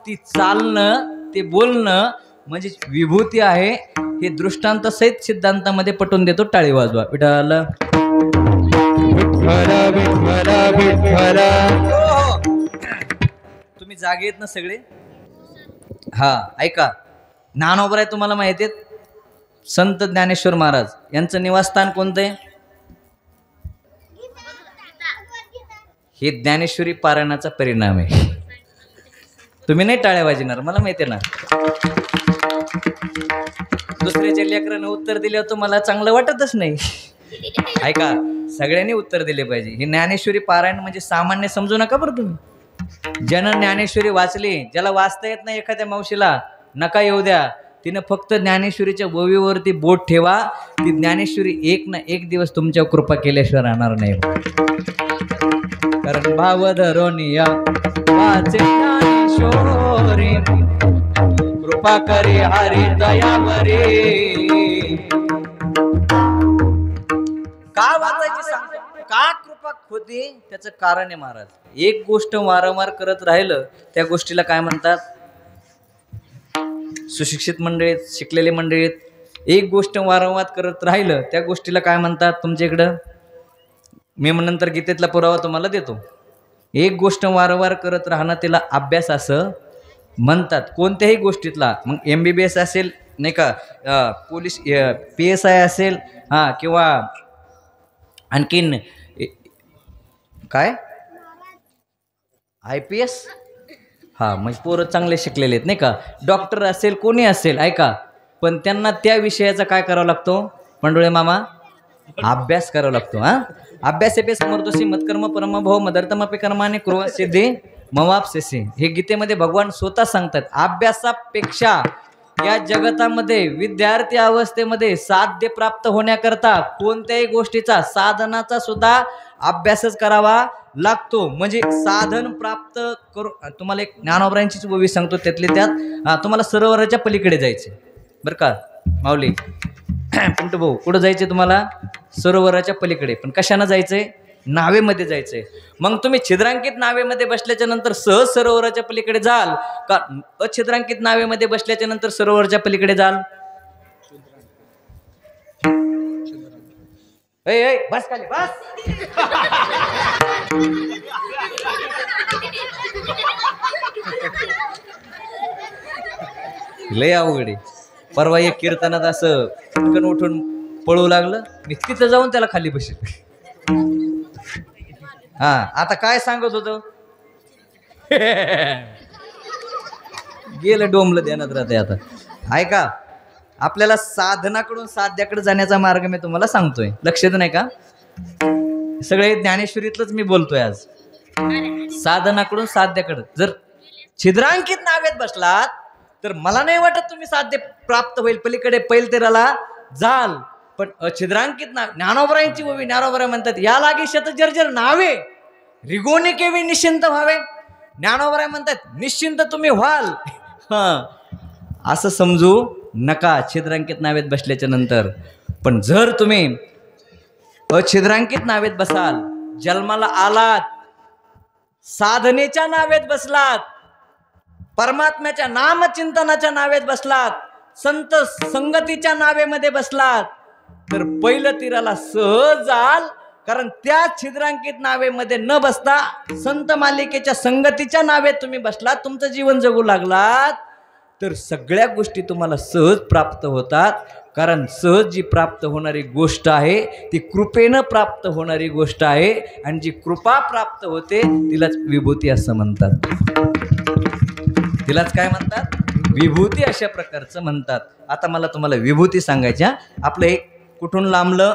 ती चालणं ते बोलणं म्हणजे विभूती आहे. हे दृष्टांत सहित सिद्धांतामध्ये पटवून देतो. टाळी वाजवा. विठ्ठल तुम्ही जागे आहेत ना सगळे? हा ऐका, ज्ञानोबा आहे तुम्हाला माहिती आहे. संत ज्ञानेश्वर महाराज यांचं निवासस्थान कोणतं आहे? हे ज्ञानेश्वरी पारायणाचा परिणाम आहे. तुम्ही नाही टाळ्या वाजणार, मला माहिती आहे ना. दुसऱ्याच्या लेकरानं उत्तर दिलं तर मला चांगलं वाटतच नाही. ऐका, सगळ्यांनी उत्तर दिले पाहिजे. हे ज्ञानेश्वरी पारायण म्हणजे सामान्य समजू नका बरं तुम्ही. ज्यानं ज्ञानेश्वरी वाचली, ज्याला वाचता येत नाही एखाद्या मावशीला नका येऊ द्या. तिनं फक्त ज्ञानेश्वरीच्या ओवीवरती बोट ठेवा. ती ज्ञानेश्वरी एक ना एक दिवस तुमच्यावर कृपा केल्याशिवाय राहणार नाही. कारण भाव धरोनिया वाचे ज्ञानेश्वरी, कृपा करे हरी दयावरे. का वाचायची सांगतो, का कृपा होती त्याचं कारण आहे महाराज. एक गोष्ट वारंवार करत राहिलं त्या गोष्टीला काय म्हणतात? सुशिक्षित मंडळीत, शिकलेले मंडळीत, एक गोष्ट वारंवार करत राहिलं त्या गोष्टीला काय म्हणतात तुमच्या इकडं? मी नंतर गीतेतला पुरावा तुम्हाला देतो. एक गोष्ट वारंवार करत राहणं त्याला अभ्यास असं म्हणतात, कोणत्याही गोष्टीतला. मग MBBS असेल नाही का, पोलीस PSI असेल, हां, किंवा आणखीन काय IPS, हां, म्हणजे पोरं चांगले शिकलेले आहेत नाही का. डॉक्टर असेल, कोणी असेल, ऐका, पण त्यांना त्या विषयाचा काय करावा लागतो पंडोळे मामा? अभ्यास करावा लागतो. हां, अभ्यास एपे समर्थोसी मत्कर्म परमभव मदर्थमपे कर्माने कृवा सिद्धे मवापसेसे. हे गीतेमध्ये भगवान स्वतः सांगतात. अभ्यासापेक्षा या जगतामध्ये विद्यार्थी अवस्थेमध्ये साध्य प्राप्त होण्याकरता कोणत्याही गोष्टीचा, साधनाचा सुद्धा अभ्यासच करावा लागतो. म्हणजे साधन प्राप्त करू. तुम्हाला एक ज्ञानोबरांचीच गोवी सांगतो, त्यातले त्यात तुम्हाला सरोवराच्या पलीकडे जायचे बरं का माऊली. पिंटू भाऊ, कुठं जायचे तुम्हाला? सरोवराच्या पलीकडे. पण कशानं जायचंय? नावेमध्ये जायचंय. मग तुम्ही छिद्रांकित नावेमध्ये बसल्याच्या नंतर सहज सरोवराच्या पलीकडे जाल का अछिद्रांकित नावेमध्ये बसल्याच्या नंतर सरोवराच्या पलीकडे जाल? बस खाली बस. लय अवघड आहे. परवा एक कीर्तनात असं पटकन उठून पळू लागलं. मी तिथं जाऊन त्याला खाली बसलो. हा, आता काय सांगत होतो? गेलं डोंबलं ध्यानात राहते. आता ऐका, आपल्याला साधनाकडून साध्याकडे जाण्याचा मार्ग मी तुम्हाला सांगतोय. लक्षात नाही का? सगळे ज्ञानेश्वरीतलंच मी बोलतोय आज. साधनाकडून साध्याकडे जर छिद्रांकित नावेत बसलात तर मला नाही वाटत तुम्ही साध्य प्राप्त होईल. पलीकडे पैल तेराला जाल. पण अछिद्रांकित नाव, ज्ञानोबरांची ओवी, ज्ञानोबरा म्हणतात, या लागे शत जर्जर नावे रिगोने केवी निश्चिंत व्हावे. ज्ञानोबरा म्हणतात, निश्चिंत तुम्ही व्हाल. असं समजू नका छिद्रांकित नावेत बसल्याच्या नंतर. पण जर तुम्ही अछिद्रांकित नावेत बसाल, जन्माला आलात, साधनेच्या नावेत बसलात, परमात्म्याच्या नामचिंतनाच्या नावेत बसलात, संत संगतीच्या नावेमध्ये बसलात, तर पहिलं तीराला सहज जाल. कारण त्या छिद्रांकित नावेमध्ये न बसता संत मालिकेच्या संगतीच्या नावेत तुम्ही बसलात, तुमचं जीवन जगू लागलात, तर सगळ्या गोष्टी तुम्हाला सहज प्राप्त होतात. कारण सहज जी प्राप्त होणारी गोष्ट आहे ती कृपेनं प्राप्त होणारी गोष्ट आहे. आणि जी कृपा प्राप्त होते तिलाच विभूती असं म्हणतात. तिलाच काय म्हणतात? विभूती अशा प्रकारचं म्हणतात. आता मला तुम्हाला विभूती सांगायच्या. आपलं एक कुठून लांबलं?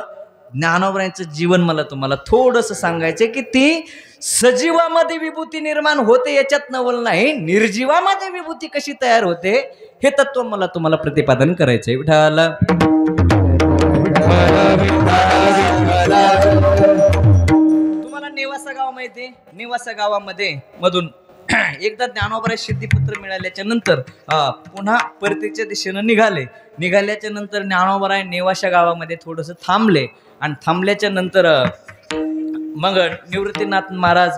ज्ञानोबरायांचं जीवन मला तुम्हाला थोडंसं सांगायचं की ती सजीवामध्ये विभूती निर्माण होते याच्यात नवल नाही, निर्जीवामध्ये विभूती कशी तयार होते हे तत्व मला तुम्हाला प्रतिपादन करायचंय. विठ्ठल तुम्हाला नेवासा गाव माहिती आहे? नेवासा गावामध्ये मधून एकदा ज्ञानोबराय सिद्धिपत्र मिळाल्याच्या नंतर पुन्हा परतीच्या दिशेनं निघाल्याच्या नंतर ज्ञानोबराय नेवाशा गावामध्ये थोडंसं थांबले आणि थांबल्याच्या नंतर मग निवृत्तीनाथ महाराज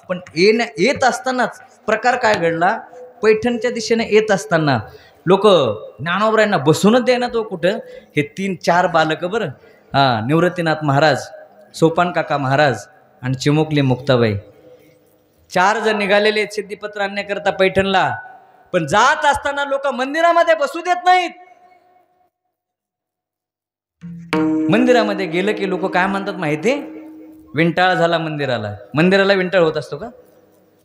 पण येत असतानाच प्रकार काय घडला, पैठणच्या दिशेने येत असताना लोक ज्ञानोबरायांना बसूनच द्यायना तो कुठं, हे 3-4 बालक बरं निवृत्तीनाथ महाराज, सोपान काका महाराज आणि चिमुकली मुक्ताबाई 4 जण निघालेले सिद्धिपत्र आणण्याकरता पैठणला. पण जात असताना लोक मंदिरामध्ये बसू देत नाहीत. मंदिरामध्ये गेलं की लोक काय म्हणतात माहिती, विंटाळ झाला मंदिराला विंटाळ होत असतो का?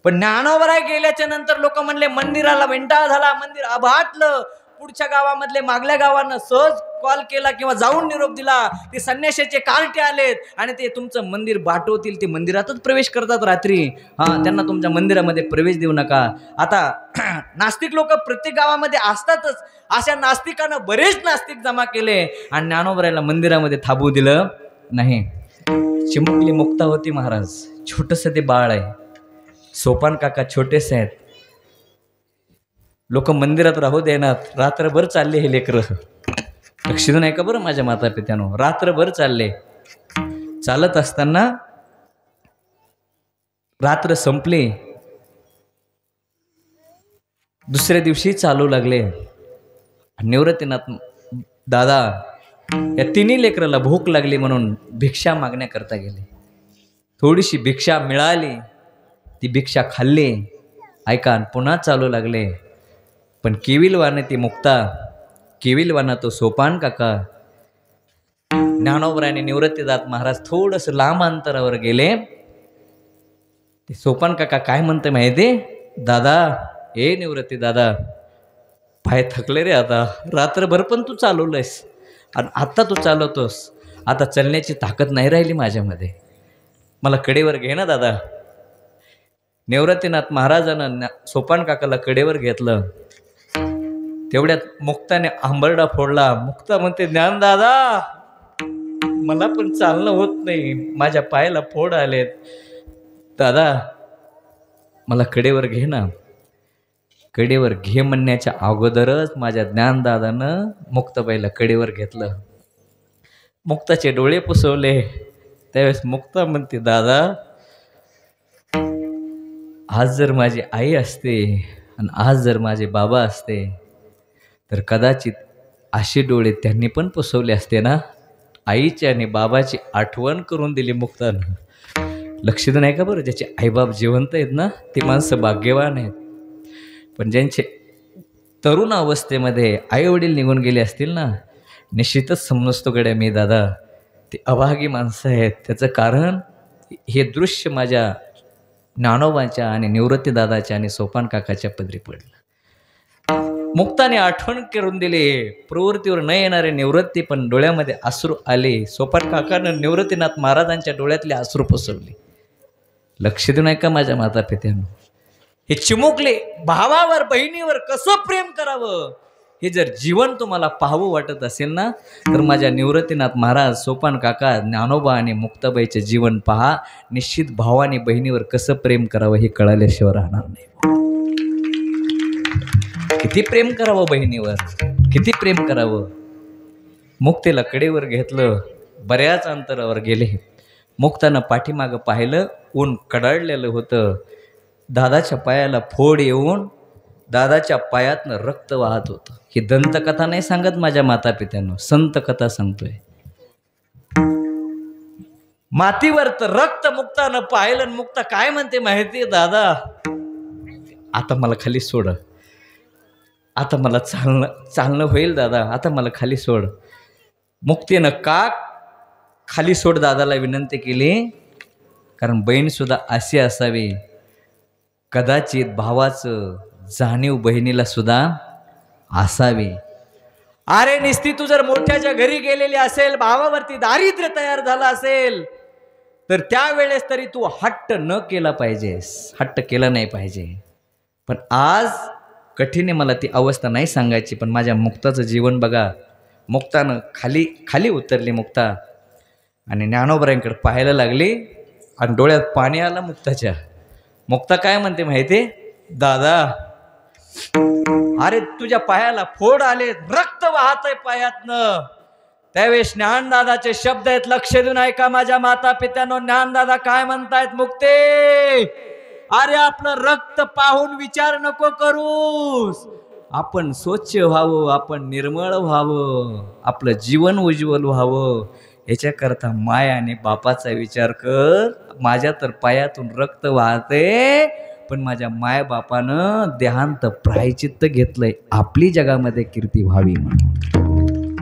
पण ज्ञानोबराय गेल्याच्या नंतर लोक म्हणले मंदिराला विंटाळ झाला, मंदिर अभाटलं. पुढच्या गावामधले मागल्या गावांना सहज कॉल केला किंवा जाऊन निरोप दिला, ते संन्याशाचे कार्टे आलेत आणि ते तुमचं मंदिर बाटवतील, ते मंदिरातच प्रवेश करतात रात्री, त्यांना तुमच्या मंदिरामध्ये प्रवेश देऊ नका. आता नास्तिक लोक प्रत्येक गावामध्ये असतातच, अशा नास्तिकांना बरेच नास्तिक जमा केले आणि ज्ञानोबरायला मंदिरामध्ये थांबू दिलं नाही. चिमुकली मुक्ता होती महाराज, छोटस ते बाळ आहे, सोपान काका छोटेसे आहेत, लोक मंदिरात राहू देणार. रात्रभर चालले हे लेकरं, लक्ष देऊन ऐका बरं माझ्या माता पित्यानो, रात्रभर चालले. चालत असताना रात्र संपली, दुसऱ्या दिवशी चालू लागले. निवृत्तीनाथ दादा या 3 लेकराला भूक लागली म्हणून भिक्षा मागण्याकरता गेले. थोडीशी भिक्षा मिळाली, ती भिक्षा खाल्ली, ऐका, पुन्हा चालू लागले. पण केविलवाने ती मुक्ता, केविलवाना तो सोपान काका, ज्ञानोबरायाने निवृत्तीनाथ महाराज थोडंसं लांब अंतरावर गेले. ते सोपान काका काय म्हणते माहिती, दादा ए निवृत्ती दादा, पाय थकले रे, आता रात्रभर पण तू चालवलंयस आणि आता तू चालवतोस, आता चलण्याची ताकद नाही राहिली माझ्यामध्ये, मला कडेवर घे ना दादा. निवृत्तीनाथ महाराजांना सोपान काकाला कडेवर घेतलं. तेवढ्यात मुक्ताने आंबरडा फोडला. मुक्ता म्हणते, ज्ञान दादा मला पण चालणं होत नाही, माझ्या पायाला फोड आलेत, दादा मला कडेवर घे ना. कडेवर घे म्हणण्याच्या अगोदरच माझ्या ज्ञानदादानं मुक्ताबाईला कडेवर घेतलं. मुक्ताचे डोळे पुसवले. त्यावेळेस मुक्ता म्हणते, दादा आज जर माझी आई असते आणि आज जर माझे बाबा असते तर कदाचित असे डोळे त्यांनी पण पुसवले असते ना. आईची आणि बाबाची आठवण करून दिली मुक्तानं. लक्ष देऊन ऐका बरं, ज्याचे आईबाप जिवंत आहेत ना ते माणसं भाग्यवान आहेत. पण ज्यांचे तरुण अवस्थेमध्ये आईवडील निघून गेले असतील ना, निश्चितच समजतो गड्या मी दादा ते अभागी माणसं आहेत. त्याचं कारण हे दृश्य माझ्या ज्ञानोबाच्या आणि निवृत्ती दादाच्या आणि सोपान काकाच्या पदरी पडलं. मुक्ताने आठवण करून दिली. प्रवृत्तीवर न येणारे निवृत्ती, पण डोळ्यामध्ये अश्रू आले. सोपान काकानं निवृत्तीनाथ महाराजांच्या डोळ्यातले अश्रू पुसवले. लक्ष देऊन ऐका माझ्या माता पित्यानं, हे चिमुकले भावावर बहिणीवर कसं प्रेम करावं हे जर जीवन तुम्हाला पाहावं वाटत असेल ना, तर माझ्या निवृत्तीनाथ महाराज, सोपान काका, ज्ञानोबा आणि मुक्ताबाईचे जीवन पहा. निश्चित भावाने बहिणीवर कसं प्रेम करावं हे कळाल्याशिवाय राहणार नाही. किती प्रेम करावं बहिणीवर, किती प्रेम करावं. मुक्तेला कडेवर घेतलं, बऱ्याच अंतरावर गेले. मुक्तानं पाठीमागं पाहिलं, ऊन कडाळलेलं होतं. दादाच्या पायाला फोड येऊन दादाच्या पायातनं रक्त वाहत होतं. ही दंतकथा नाही सांगत माझ्या माता पित्यानं, संत कथा सांगतोय. मातीवर तर रक्त मुक्तानं पाहिलं. मुक्ता काय म्हणते माहिती, दादा आता मला खाली सोड, आता मला चालणं होईल दादा, आता मला खाली सोड. मुक्तीनं का खाली सोड दादाला विनंती केली, कारण बहीणसुद्धा अशी असावी. कदाचित भावाचं जाणीव बहिणीला सुद्धा असावी. अरे निस्ती तू जर मोठ्याच्या घरी गेलेली असेल, भावावरती दारिद्र्य तयार झालं असेल, तर त्यावेळेस तरी तू हट्ट न केला पाहिजेस, हट्ट केला नाही पाहिजे. पण आज कठीण आहे, मला ती अवस्था नाही सांगायची, पण माझ्या मुक्ताचं जीवन बघा. मुक्तानं खाली खाली उतरली मुक्ता आणि ज्ञानोबरांकडे पाहायला लागली आणि डोळ्यात पाणी आलं मुक्ताच्या. मुक्ता काय म्हणते माहिती, दादा अरे तुझ्या पायाला फोड आले, रक्त वाहतय पायातनं. त्यावेळेस ज्ञानदादाचे शब्द आहेत, लक्ष देऊन ऐका माझ्या माता पित्यानो. ज्ञानदादा काय म्हणतायत, मुक्ते अरे आपलं रक्त पाहून विचार नको करूस, आपण स्वच्छ व्हावं, आपण निर्मळ व्हावं, आपलं जीवन उज्ज्वल व्हावं, याच्याकरता मायाने बापाचा विचार कर. माझ्या तर पायातून रक्त वाहते, पण माझ्या माय बापानं देहांत प्रायचित्त घेतलंय, आपली जगामध्ये कीर्ती व्हावी म्हणून.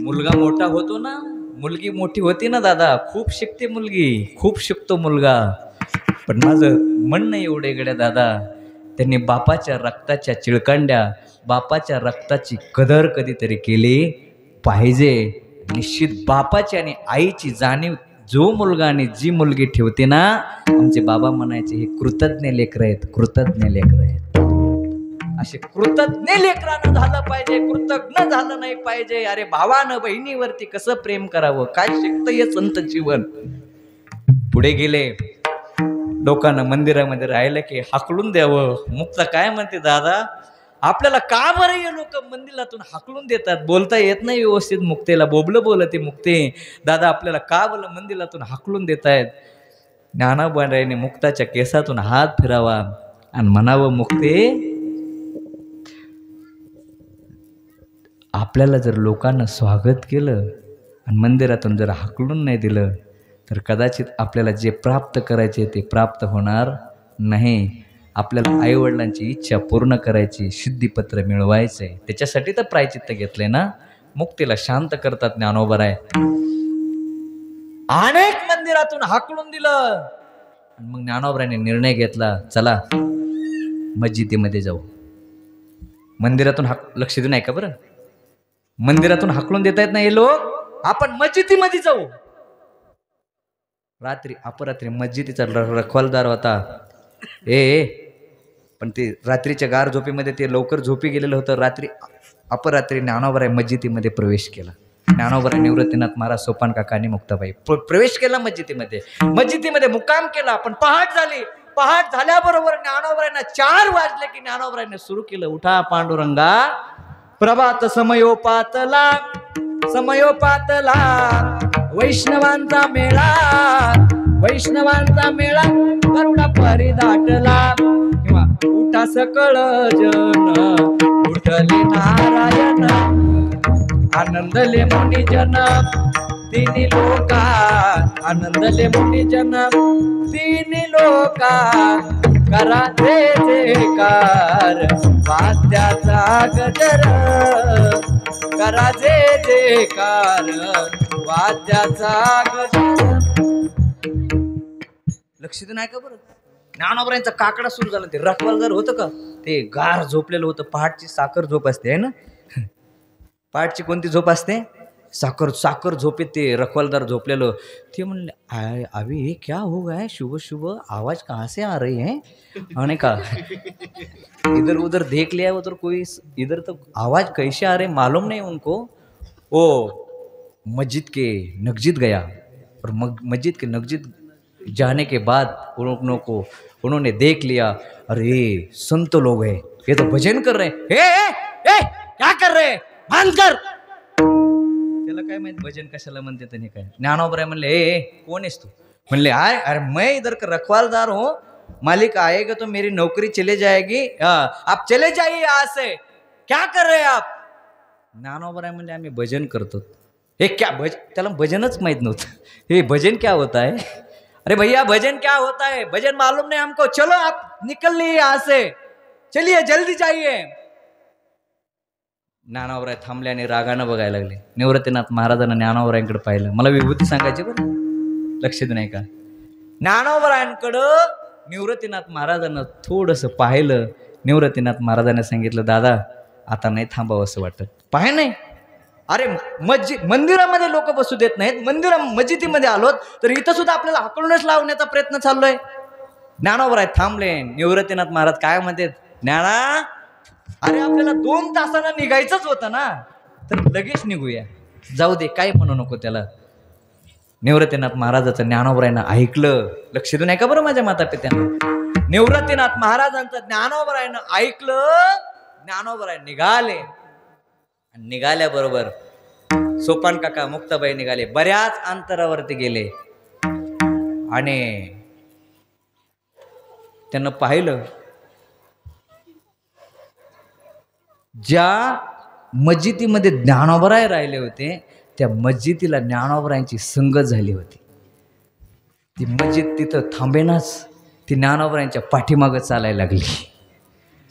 मुलगा मोठा होतो ना, मुलगी मोठी होती ना दादा, खूप शिकते मुलगी, खूप शिकतो मुलगा. पण माझं म्हणणं एवढे गड्या दादा, त्यांनी बापाच्या रक्ताच्या चिळकांड्या, बापाच्या रक्ताची कदर कधीतरी केली पाहिजे. निश्चित बापाची आणि आईची जाणीव जो मुलगा आणि जी मुलगी ठेवते ना, आमचे बाबा म्हणायचे हे कृतज्ञ लेकरं आहेत, कृतज्ञ लेकरं आहेत. असे कृतज्ञ लेकरानं झालं पाहिजे, कृतज्ञ झालं नाही पाहिजे. अरे भावानं बहिणीवरती कसं प्रेम करावं, काय शिकतं हे संत जीवन. पुढे गेले, लोकांना मंदिरामध्ये राहिलं की हाकलून द्यावं. मुक्ता काय म्हणते, दादा आपल्याला का बरं हे लोक मंदिरातून हाकलून देतात, बोलता येत नाही व्यवस्थित मुक्तेला, बोबलं बोलते मुक्ते, दादा आपल्याला का बरं मंदिरातून हाकलून देत आहेत. ज्ञानोबाने मुक्ताच्या केसातून हात फिरावा आणि म्हणावं, मुक्ते आपल्याला जर लोकांना स्वागत केलं आणि मंदिरातून जर हाकलून नाही दिलं, तर कदाचित आपल्याला जे प्राप्त करायचे ते प्राप्त होणार नाही. आपल्याला आईवडिलांची इच्छा पूर्ण करायची, शुद्धीपत्र मिळवायचंय, त्याच्यासाठी तर प्रायचित्त घेतलंय ना. मुक्तीला शांत करतात ज्ञानोबराय. अनेक मंदिरातून हाकलून दिलं, मग ज्ञानोबराने निर्णय घेतला, चला मस्जिदीमध्ये जाऊ. मंदिरातून लक्ष देऊन ऐका बरं, मंदिरातून हाकलून देता येत नाही हे लोक, आपण मस्जिदीमध्ये जाऊ. रात्री अपरात्री मस्जिदीचा रखवालदार होता. पण ते रात्रीच्या गार झोपेमध्ये ते लवकर झोपी गेलेलं होतं. रात्री अपरात्री ज्ञानोबराय मस्जिदीमध्ये प्रवेश केला. ज्ञानोबराय निवृत्तीनाथ महाराज, सोपान काका आणि मुक्ताबाई प्रवेश केला मस्जिदीमध्ये. मस्जिदीमध्ये मुक्काम केला. पण पहाट झाली. पहाट झाल्याबरोबर ज्ञानोबरायांना 4 वाजले की ज्ञानोबरायांनी सुरू केलं, उठा पांडुरंगा प्रभात समयोपातला, समयोपातला वैष्णवांचा मेळा, वैष्णवांचा मेळा करुणा परिदाटला. किंवा उठा सकळ जन उठले नारायण, आनंदले मुनिजन तिन्ही लोका, आनंदले मुनिजन तिन्ही लोका, करा जय जयकार वाद्याचा गजर, करा जय जयकार वाद्याचा गजर. लक्ष देऊन ऐका बरं. ज्ञानोबरायांचा काकडा सुरू झाला. ते रखवालदार होतं का, ते गार झोपलेलं होतं. पहाटची साखर झोप असते है ना, पहाटची कोणती झोप असते, साखर साखर झोपेत ते रखवालदार झोपलेलं. ते म्हणले, अभी क्या हो गया, शुभ शुभ आवाज कहाँ से आ रही है, आने का इधर उधर देख लिया उधर कोई, इधर तो आवाज कैसे आ रहे मालूम नहीं उनको. ओ मस्जिद के नगजिद गया और मस्जिद के नगजिद जाने के बाद उन्होंने देख लिया, अरे संत लोग हैं, ये तो भजन कर रहे हैं. ए क्या कर रहे हैं, बंद कर. त्याला काय माहित भजन कशाला म्हणते त्याने काय. ज्ञानोबराय म्हणले, ए कोण आहेस तू. म्हणले, अरे मैं इधर का रखवालदार हूँ, मालिक आएगा तो मेरी नौकरी चले जाएगी, आप चले जाइए यहाँ से, क्या कर रहे हैं आप. ज्ञानोबराय म्हणले, आम्ही भजन करतो. हे क्या भजन, त्याला भजनच माहित नव्हतं. हे भजन क्या होता है. अरे भैया भजन क्या होता है, भजन मालूम नहीं हमको, चलो आप निकल लिए यहाँ से, चलिए जल्दी जाइए. ज्ञानोबराय थांबले आणि रागानं बघायला लागले. निवृत्तीनाथ महाराजांना ज्ञानोबरायांकडे पाहिलं. मला विभूती सांगायची बरं, लक्ष देऊ नये का. ज्ञानोबरायांकडं निवृत्तीनाथ महाराजांना थोडंसं पाहिलं. निवृत्तीनाथ महाराजांनी सांगितलं, दादा आता नाही थांबावं असं वाटत. पाहे नाही, अरे मंदिरामध्ये लोक बसू देत नाहीत, मस्जिदीमध्ये आलोत तर इथं सुद्धा आपल्याला हाकलूनच लावण्याचा प्रयत्न चाललोय. ज्ञानोबा आहेत थांबले. निवृत्तीनाथ महाराज काय म्हणतात, ज्ञाना अरे आपल्याला 2 तासाला निघायचंच होतं ना, तर लगेच निघूया, जाऊ दे, काय म्हणू नको त्याला. निवृत्तीनाथ महाराजाचं ज्ञानोबरायनं ऐकलं. लक्ष देऊन ऐका बरं माझ्या माता पित्यांना. निवृत्तीनाथ महाराजांचं ज्ञानोबरायनं ऐकलं. ज्ञानोबराय निघाले. निघाल्याबरोबर सोपान काका मुक्ताबाई निघाले. बऱ्याच अंतरावरती गेले आणि त्यांना पाहिलं ज्या मस्जिदीमध्ये ज्ञानोबराय राहिले होते त्या मस्जिदीला ज्ञानोबरायांची संगत झाली होती. ती मस्जिद तिथं थांबेनाच, ती ज्ञानोबरायांच्या पाठीमागं चालायला लागली.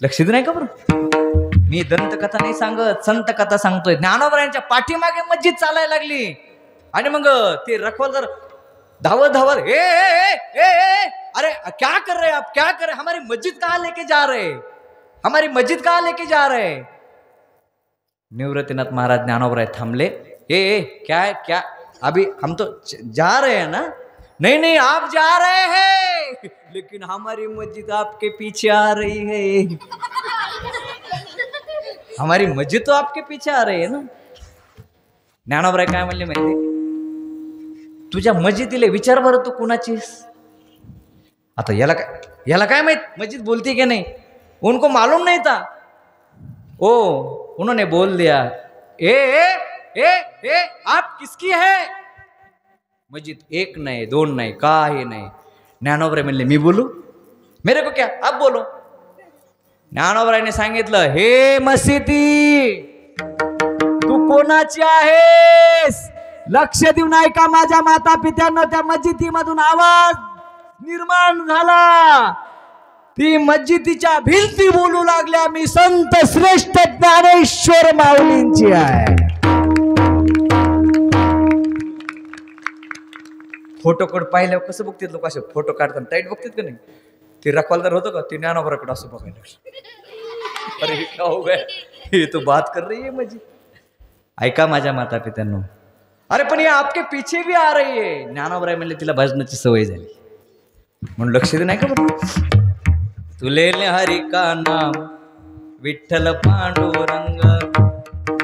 लक्ष देऊ नाही का बरं, मी दंतकथा नाही सांगत, संत कथा सांगतोय. ज्ञानोबरायांच्या पाठीमागे मस्जिद चालायला लागली आणि मग ते रखवालदार धावत धावत, ए, ए, ए, ए, अरे क्या कर रहे आप, क्या कर रहे, हमारी मस्जिद कहाँ लेके जा रहे, हमारी मस्जिद कहाँ लेके जा रहे. निवृत्तीनाथ महाराज ज्ञानोबराय थांबले. ए क्या है, क्या, अभी हम तो जा रहे हैं ना. नहीं नहीं आप जा रहे हैं लेकिन हमारी मस्जिद आपके पीछे आ रही है. हमारी मस्जिद तो आपके पीछे आ रही है ना. ज्ञानोबराय काय म्हणले माहिती, तुझ्या मस्जिदीला विचार बरं तू कुणाचीस. आता याला काय माहित मस्जिद बोलती की नहीं, उनको मालूम नहीं था. ओ उन्होंने बोल दिया, ए ए ए ए आप किसकी है. मस्जिद 1 नहीं 2 नहीं, काही नाही. ज्ञानोबराय म्हणले मी बोलू, मेरे को क्या, आप बोलो. ज्ञानोबरायने सांगितलं, हे मस्जिदी तू कोणाची आहेस. लक्ष देऊन ऐका माझ्या माता पित्यांना. त्या मस्जिदीमधून आवाज निर्माण झाला. ती मस्जिदीच्या भिंती बोलू लागल्या, मी संत श्रेष्ठ ज्ञानेश्वर माऊलींची आहे. फोटो कोड पाहिल्यावर कसं बघतात लोक, असे फोटो काढताना टाईट बघतात का नाही. ते रखवालदार होतं का, ते ज्ञानोबराकडे असं बघायला. अरे क्या हो गया, ये तो बात कर रही है मस्जिद. ऐका माझ्या माता पित्यांनो, अरे पण ये आपके पीछे भी आ रही है. ज्ञानोबराय म्हणले तिला भजनाची सवय झाली म्हणून लक्ष दे नाही का बरं. तुले हरी का नाम विठ्ठल पांडुरंग.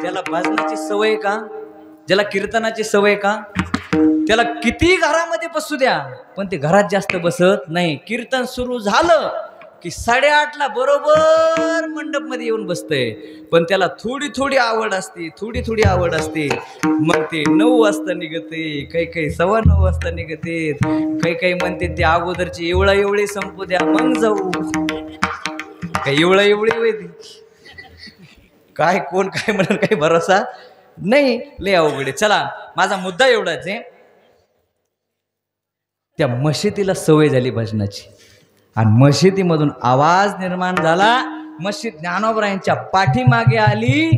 ज्याला भजनाची सवय का, ज्याला कीर्तनाची सवय का, त्याला किती घरामध्ये बसू द्या पण ते घरात जास्त बसत नाही. कीर्तन सुरू झालं की 8:30ला बरोबर मंडप मध्ये येऊन बसतंय. पण त्याला थोडी आवड असते, थोडी आवड असते. मग ते 9 वाजता निघते, काही 9:15 वाजता निघते, काही म्हणते ते अगोदरची एवढी संपू द्या मग जाऊ. काही एवढी होती काय, कोण काय म्हणून काही भरोसा नाही, लय अवघड आहे. चला माझा मुद्दा एवढाच आहे, त्या मशिदीला सवय झाली भजनाची आणि मशिदीमधून आवाज निर्माण झाला. मस्जिद ज्ञानोबरायांच्या पाठीमागे आली.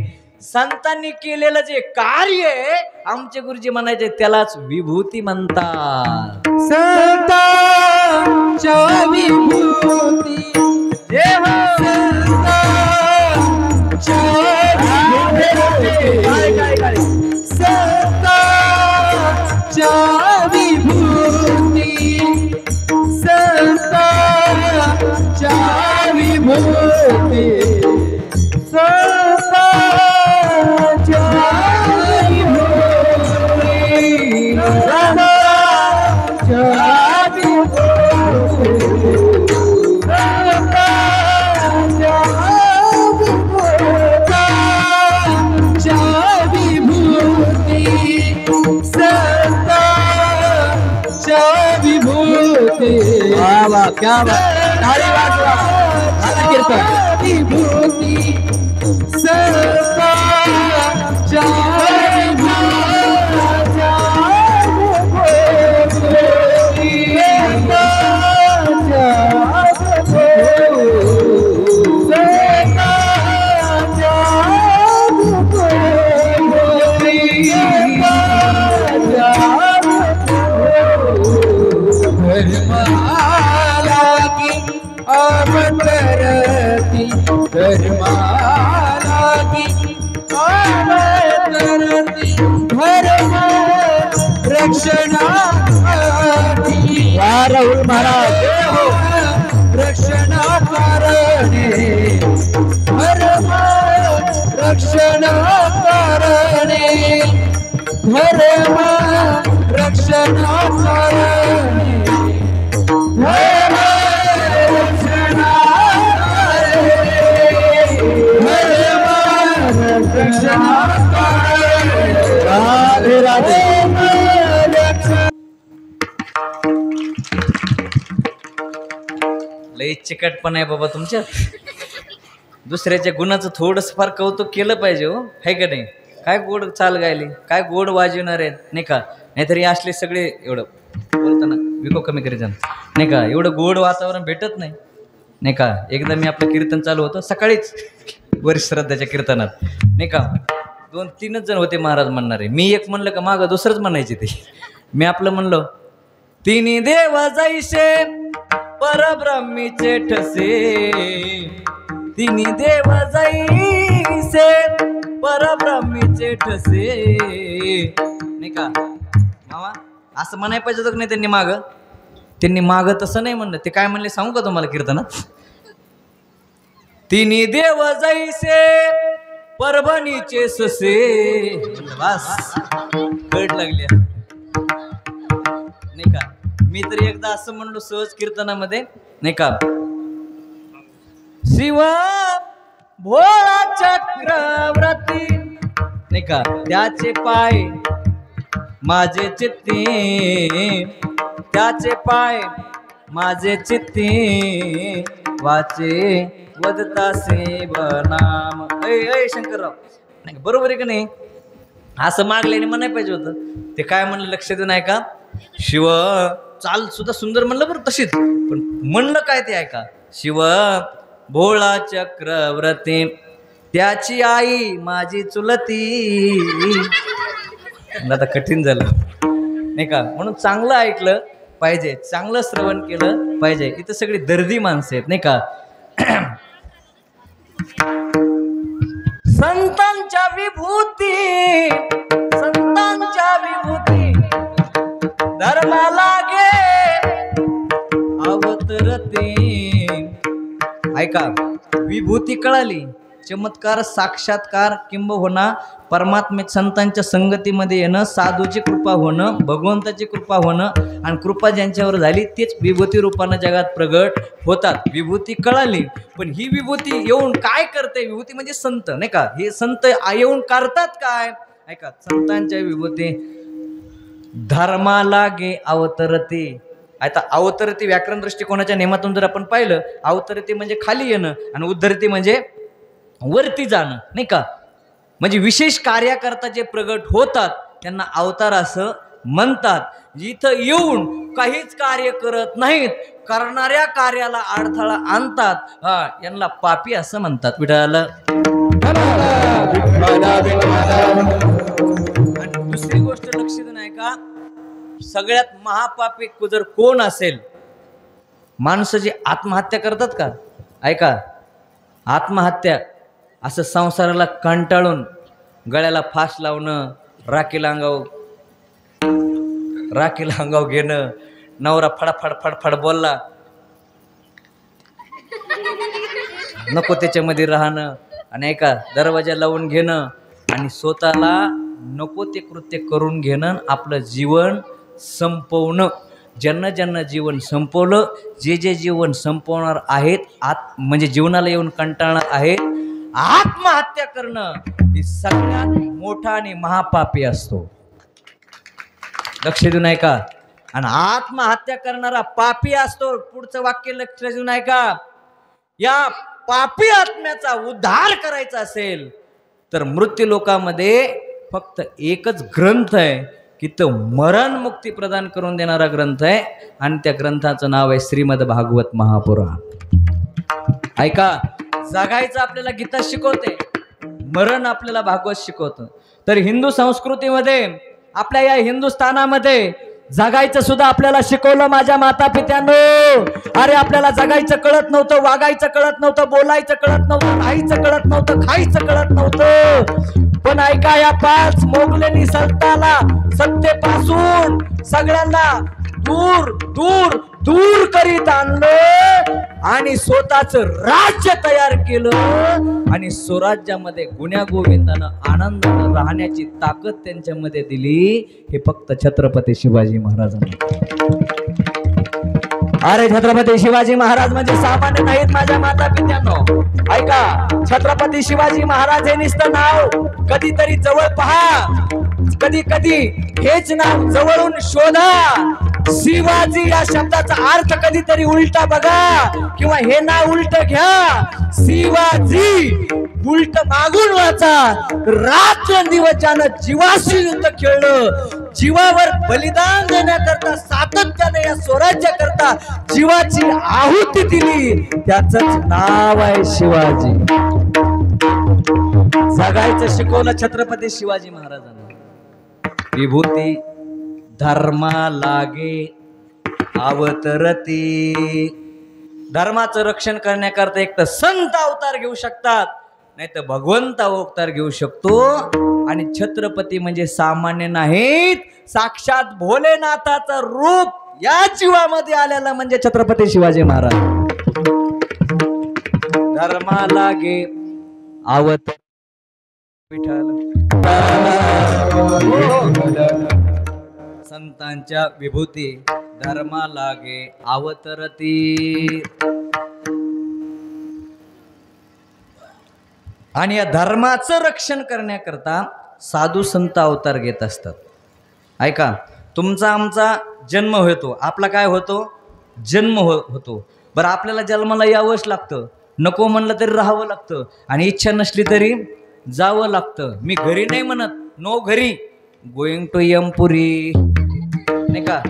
संतांनी केलेलं जे कार्य आहे, आमचे गुरुजी म्हणायचे त्यालाच विभूती म्हणतात. संतांच्या विभूती क्या धर्माला अवतरती धर्म रक्षणासाठी राहुल महाराज रक्षणाकारणे धर्म रक्षणाकारणे धर्म रक्षणाकारणे धर्म राधे राधे लई चिकटपण आहे बाबा तुमच्या. दुसऱ्याच्या गुणाचं थोडंसं फार कौतुक केलं पाहिजे हो, है का नाही. काय गोड चाल गायली, काय गोड वाजवणार आहेत नाही का. नाहीतरी असले सगळे एवढं बोलताना विको कमी करी जाण नाही का. एवढं गोड वातावरण भेटत नाही नाही का. एकदा मी आपलं कीर्तन चालू होतं सकाळीच वरिष्ठ श्रद्धाच्या कीर्तनात नाही का. 2-3 जण होते महाराज म्हणणारे. मी एक म्हणलं का मागं दुसरंच म्हणायचे ते. मी आपलं म्हणलो तिन्ही देव जैसे परब्रह्मीचे ठसे तिन्ही देव जैसे परब्रह्मीचे ठसे नाही का. मामा असं म्हणाय पाहिजे होतं नाही त्यांनी मागं. त्यांनी मागं तसं नाही म्हणलं. ते काय म्हणले सांगू का तुम्हाला कीर्तनात. तिन्ही देव जैसे परभणीचे ससे. बस कट लागल्या नाही का. मी तरी एकदा असं म्हणलो सहज कीर्तनामध्ये नाही का. शिव भोळा चक्रवर्ती नाही का. त्याचे पाय माझे चित्ती त्याचे पाय माझे चित्ती वाचे वदता सेवनाम. ऐ शंकरराव नाही बरोबर आहे का नाही. असं मागल्याने म्हणाय पाहिजे होतं. ते काय म्हणलं लक्ष देऊन आहे का. शिव चाल सुद्धा सुंदर म्हणलं बरं तशीच, पण म्हणलं काय ते आहे का. शिव भोळा चक्रवर्ती त्याची आई माझी चुलती. आता कठीण झालं नाही का. म्हणून चांगलं ऐकलं पाहिजे, चांगलं श्रवण केलं पाहिजे. इथं सगळी दर्दी माणसं आहेत नाही का. संतांच्या विभूती धर्मा लागे अवतरते. ऐका विभूती कळाली, चमत्कार साक्षात्कार किंबहुना परमात्मे संतांच्या संगतीमध्ये येणं, साधूची कृपा होणं, भगवंताची कृपा होणं आणि कृपा ज्यांच्यावर झाली तेच विभूती रूपानं जगात प्रगट होतात. विभूती कळाली, पण ही विभूती येऊन काय करते. विभूती म्हणजे संत नाही का. हे संत येऊन करतात काय. ऐका संतांच्या विभूती धर्मा लागे अवतरते. आता अवतरती व्याकरण दृष्टिकोनाच्या नियमातून जर आपण पाहिलं, अवतरती म्हणजे खाली येणं आणि उद्धरती म्हणजे वरती जाणं नाही का. म्हणजे विशेष कार्याकरता जे प्रगट होतात त्यांना अवतार असं म्हणतात. जिथं येऊन काहीच कार्य करत नाहीत, करणाऱ्या कार्याला अडथळा आणतात, यांना पापी असं म्हणतात. विठ्ठल. आणि दुसरी गोष्ट लक्ष देणं आहे का. सगळ्यात महापापी जर कोण असेल, माणसं जी आत्महत्या करतात का. ऐका आत्महत्या असं संसाराला कंटाळून गळ्याला फास लावणं, राखीला अंगाव घेणं, नवरा फडाफड फडफड बोलला नको त्याच्यामध्ये राहणं आणि ऐका दरवाजा लावून घेणं आणि स्वतःला नको ते कृत्य करून घेणं, आपलं जीवन संपवणं. ज्यांना जीवन संपवलं, जे जीवन संपवणार आहेत, म्हणजे जीवनाला येऊन कंटाळणार आहेत, आत्महत्या करणं ही सगळ्यात मोठा आणि महापापी असतो. लक्ष देऊन ऐका. आणि आत्महत्या करणारा पापी असतो. पुढचं वाक्य लक्ष देऊन ऐका. या पापी आत्म्याचा उद्धार करायचा असेल तर मृत्यू लोकामध्ये फक्त एकच ग्रंथ आहे की तो मरण मुक्ती प्रदान करून देणारा ग्रंथ आहे आणि त्या ग्रंथाचं नाव आहे श्रीमद भागवत महापुराण. ऐका जगायचं आपल्याला गीता शिकवते, मरण आपल्याला भागवत शिकवतं. तर हिंदू संस्कृतीमध्ये आपल्या या हिंदुस्थानामध्ये जगायचं सुद्धा आपल्याला शिकवलं माझ्या माता पित्यानो. अरे आपल्याला जगायचं कळत नव्हतं, वागायचं कळत नव्हतं, बोलायचं कळत नव्हतं, राहायचं कळत नव्हतं, खायचं कळत नव्हतं. पण ऐका, या 5 मोगलांनी सत्ताला सत्तेपासून सगळ्यांना दूर दूर दूर करीत आणलं आणि स्वतःच राज्य तयार केलं आणि स्वराज्यामध्ये गुण्या गोविंदानं आनंदानं राहण्याची ताकद त्यांच्यामध्ये दिली. हे फक्त छत्रपती शिवाजी महाराजांना. अरे छत्रपती शिवाजी महाराज म्हणजे सामान्य नाहीत माझ्या माता पित्यांनो. ऐका, छत्रपती शिवाजी महाराज हे नुसतं नाव कधीतरी जवळ पहा, कधी कधी हेच नाव जवळून शोधा. शिवाजी या शब्दाचा अर्थ कधीतरी उलटा बघा किंवा हे नाव उलट घ्या. शिवाजी उलट मागून वाचा. रात्रंदिवस ज्यानं जीवाशी युद्ध खेळलं, जीवावर बलिदान देण्याकरता सातत्याने या स्वराज्याकरता जीवाची आहुती दिली, त्याच नाव आहे शिवाजी. जगायचं शिकवलं छत्रपती शिवाजी महाराजांना. विभूती धर्मा लागे अवतरती. धर्माचं रक्षण करण्याकरता एक तर संत अवतार घेऊ शकतात, नाही तर भगवंत अवतार घेऊ शकतो. आणि छत्रपती म्हणजे सामान्य नाहीत, साक्षात भोलेनाथाचं रूप या जीवामध्ये आलेला म्हणजे छत्रपती शिवाजी महाराज. धर्मा लागे अवतार संतांच्या विभूती धर्मा लागे अवतरती. आणि या धर्माचं रक्षण करण्याकरता साधू संत अवतार घेत असतात. ऐका, तुमचा आमचा जन्म होतो, आपला काय होतो, जन्म होतो. बरं, आपल्याला जन्माला यावंच लागतं, नको म्हणलं तरी राहावं लागतं, आणि इच्छा नसली तरी जावं लागतं. मी घरी नाही म्हणत, नो घरी, गोइंग टू यमपुरी, नाही का.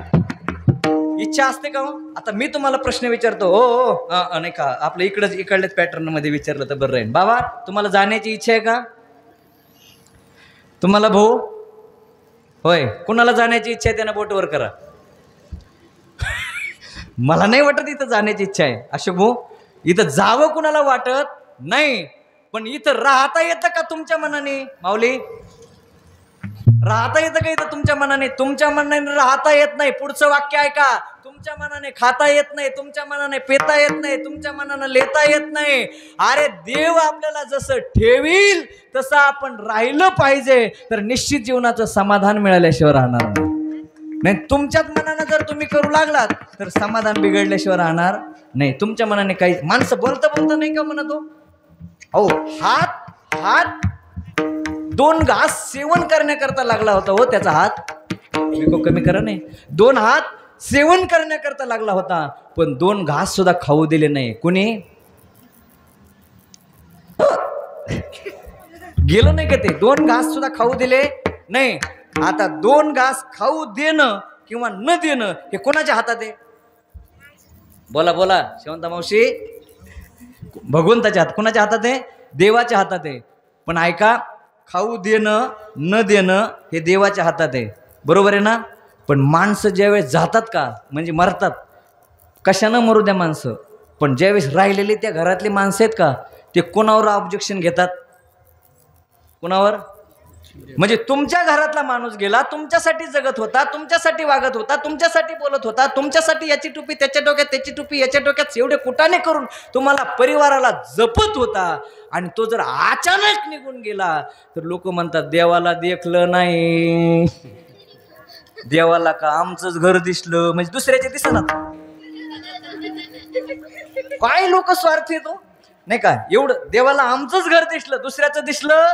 इच्छा असते का? आता मी तुम्हाला प्रश्न विचारतो, हो नाही का, आपलं इकडल्याच पॅटर्न मध्ये विचारलं तर बरं राहील. बाबा, तुम्हाला जाण्याची इच्छा आहे का? तुम्हाला भाऊ? होय. कुणाला जाण्याची इच्छा आहे त्यानं बोटवर करा. मला नाही वाटत इथं जाण्याची इच्छा आहे. अशोक भाऊ, इथं जावं कुणाला वाटत नाही, पण इथं राहता येतं का तुमच्या मनाने? माऊली, राहता येतं का इथं तुमच्या मनाने? तुमच्या मनाने राहता येत नाही. पुढचं वाक्य ऐका, तुमच्या मनाने खाता येत नाही, तुमच्या मनाने पेता येत नाही, तुमच्या मनाने लेता येत नाही. अरे देव आपल्याला जसं ठेवील तसं आपण राहिलं पाहिजे, तर निश्चित जीवनाचं समाधान मिळाल्याशिवाय राहणार नाही. तुमच्याच मनाने जर तुम्ही करू लागलात तर समाधान बिघडल्याशिवाय राहणार नाही. तुमच्या मनाने काही, माणसं बोलता नाही का म्हणत हो, हात 2 घास सेवन करण्याकरता लागला होता हो. त्याचा हात कमी करा नाही, 2 हात सेवन करण्याकरता लागला होता, पण 2 घास सुद्धा खाऊ दिले नाही. कुणी गेलं नाही का ते? 2 घास सुद्धा खाऊ दिले नाही. आता 2 घास खाऊ देणं किंवा न देणं हे कोणाच्या हातात आहे? बोला बोला शेवंता मावशी. भगवंताच्या हात. कोणाच्या हातात आहे? देवाच्या हातात आहे. पण ऐका, खाऊ देणं न देणं हे देवाच्या हातात आहे, बरोबर आहे ना. पण माणसं ज्यावेळेस जातात का, म्हणजे मरतात, कशानं मरू द्या माणसं, पण ज्यावेळेस राहिलेले त्या घरातली माणसं आहेत का, ते कोणावर ऑब्जेक्शन घेतात? कोणावर? म्हणजे तुमच्या घरातला माणूस गेला, तुमच्यासाठी जगत होता, तुमच्यासाठी वागत होता, तुमच्यासाठी बोलत होता, तुमच्यासाठी याची टोपी त्याच्या डोक्यात, त्याची टोपी याच्या डोक्यात, एवढे कुटाने करून तुम्हाला परिवाराला जपत होता, आणि तो जर अचानक निघून गेला तर लोक म्हणतात देवाला देखलं नाही, देवाला का आमचंच घर दिसलं, म्हणजे दुसऱ्याचे दिसणार. काय लोक स्वार्थी येतो नाही का, एवढं देवाला आमचंच घर दिसलं, दुसऱ्याचं दिसलं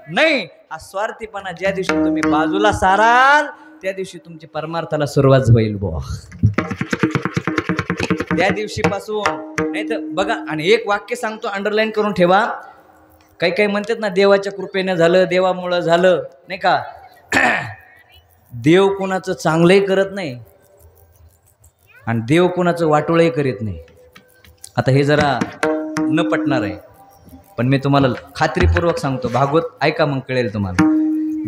नाही. हा स्वार्थीपणा ज्या दिवशी तुम्ही बाजूला साराल त्या दिवशी तुमची परमार्थाला सुरुवात होईल बुवा. त्या दिवशीपासून नाही तर बघा. आणि एक वाक्य सांगतो, अंडरलाईन करून ठेवा. काही काही म्हणतात ना, देवाच्या कृपेने झालं, देवामुळं झालं, नाही का. देव कोणाचं चांगलंही करत नाही आणि देव कोणाचं वाटोळही करीत नाही. आता हे जरा न पटणार आहे, पण मी तुम्हाला खात्रीपूर्वक सांगतो, भागवत ऐका मग कळेल तुम्हाला.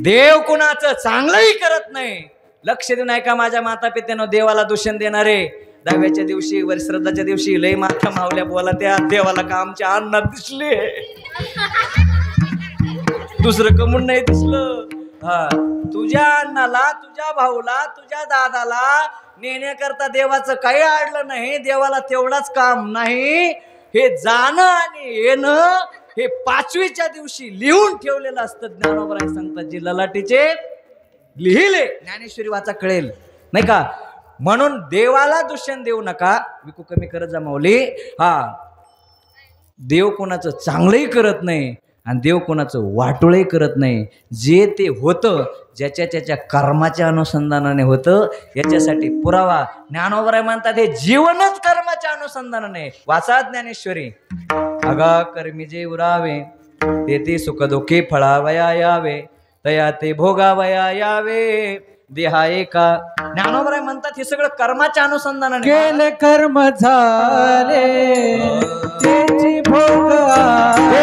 देव कोणाचं चांगलंही करत नाही लक्ष देऊन ऐका माझ्या माता पित्यानं, देवाला दूषण देणारे 10व्याच्या दिवशी वर श्राद्धाच्या दिवशी लय माथा मावल्या बोला त्या देवाला का आमच्या अन्नात दिसले, दुसरं कमून नाही दिसलं. हा, तुझ्या अण्णाला, तुझ्या भाऊला, तुझ्या दादाला नेण्याकरता देवाचं काही अडलं नाही. देवाला तेवढाच काम नाही, हे जाणं आणि येणं हे 5वीच्या दिवशी लिहून ठेवलेलं असतं. ज्ञानोबराय सांगतात जी ललाटीचे लिहिले ज्ञानेश्वरी वाचा कळेल नाही का. म्हणून देवाला दूषण देऊ नका. विकू कमी करत जा माऊली. हा, देव कोणाचं चांगलंही करत नाही आणि देव कोणाचं वाटोळही करत नाही. जे ते होतं ज्याच्या त्याच्या कर्माच्या अनुसंधानाने होतं. याच्यासाठी पुरावा ज्ञानोबराय म्हणतात हे जीवनच कर्माच्या अनुसंधानाने. वाचा ज्ञानेश्वरी. अगा कर्मी जे उरावे ते सुख दुःखी फळावया यावे, तया ते भोगावया यावे देहा एका. ज्ञानोबराय म्हणतात हे सगळं कर्माच्या अनुसंधानाने. केले कर्म झाले त्याची भोग आले.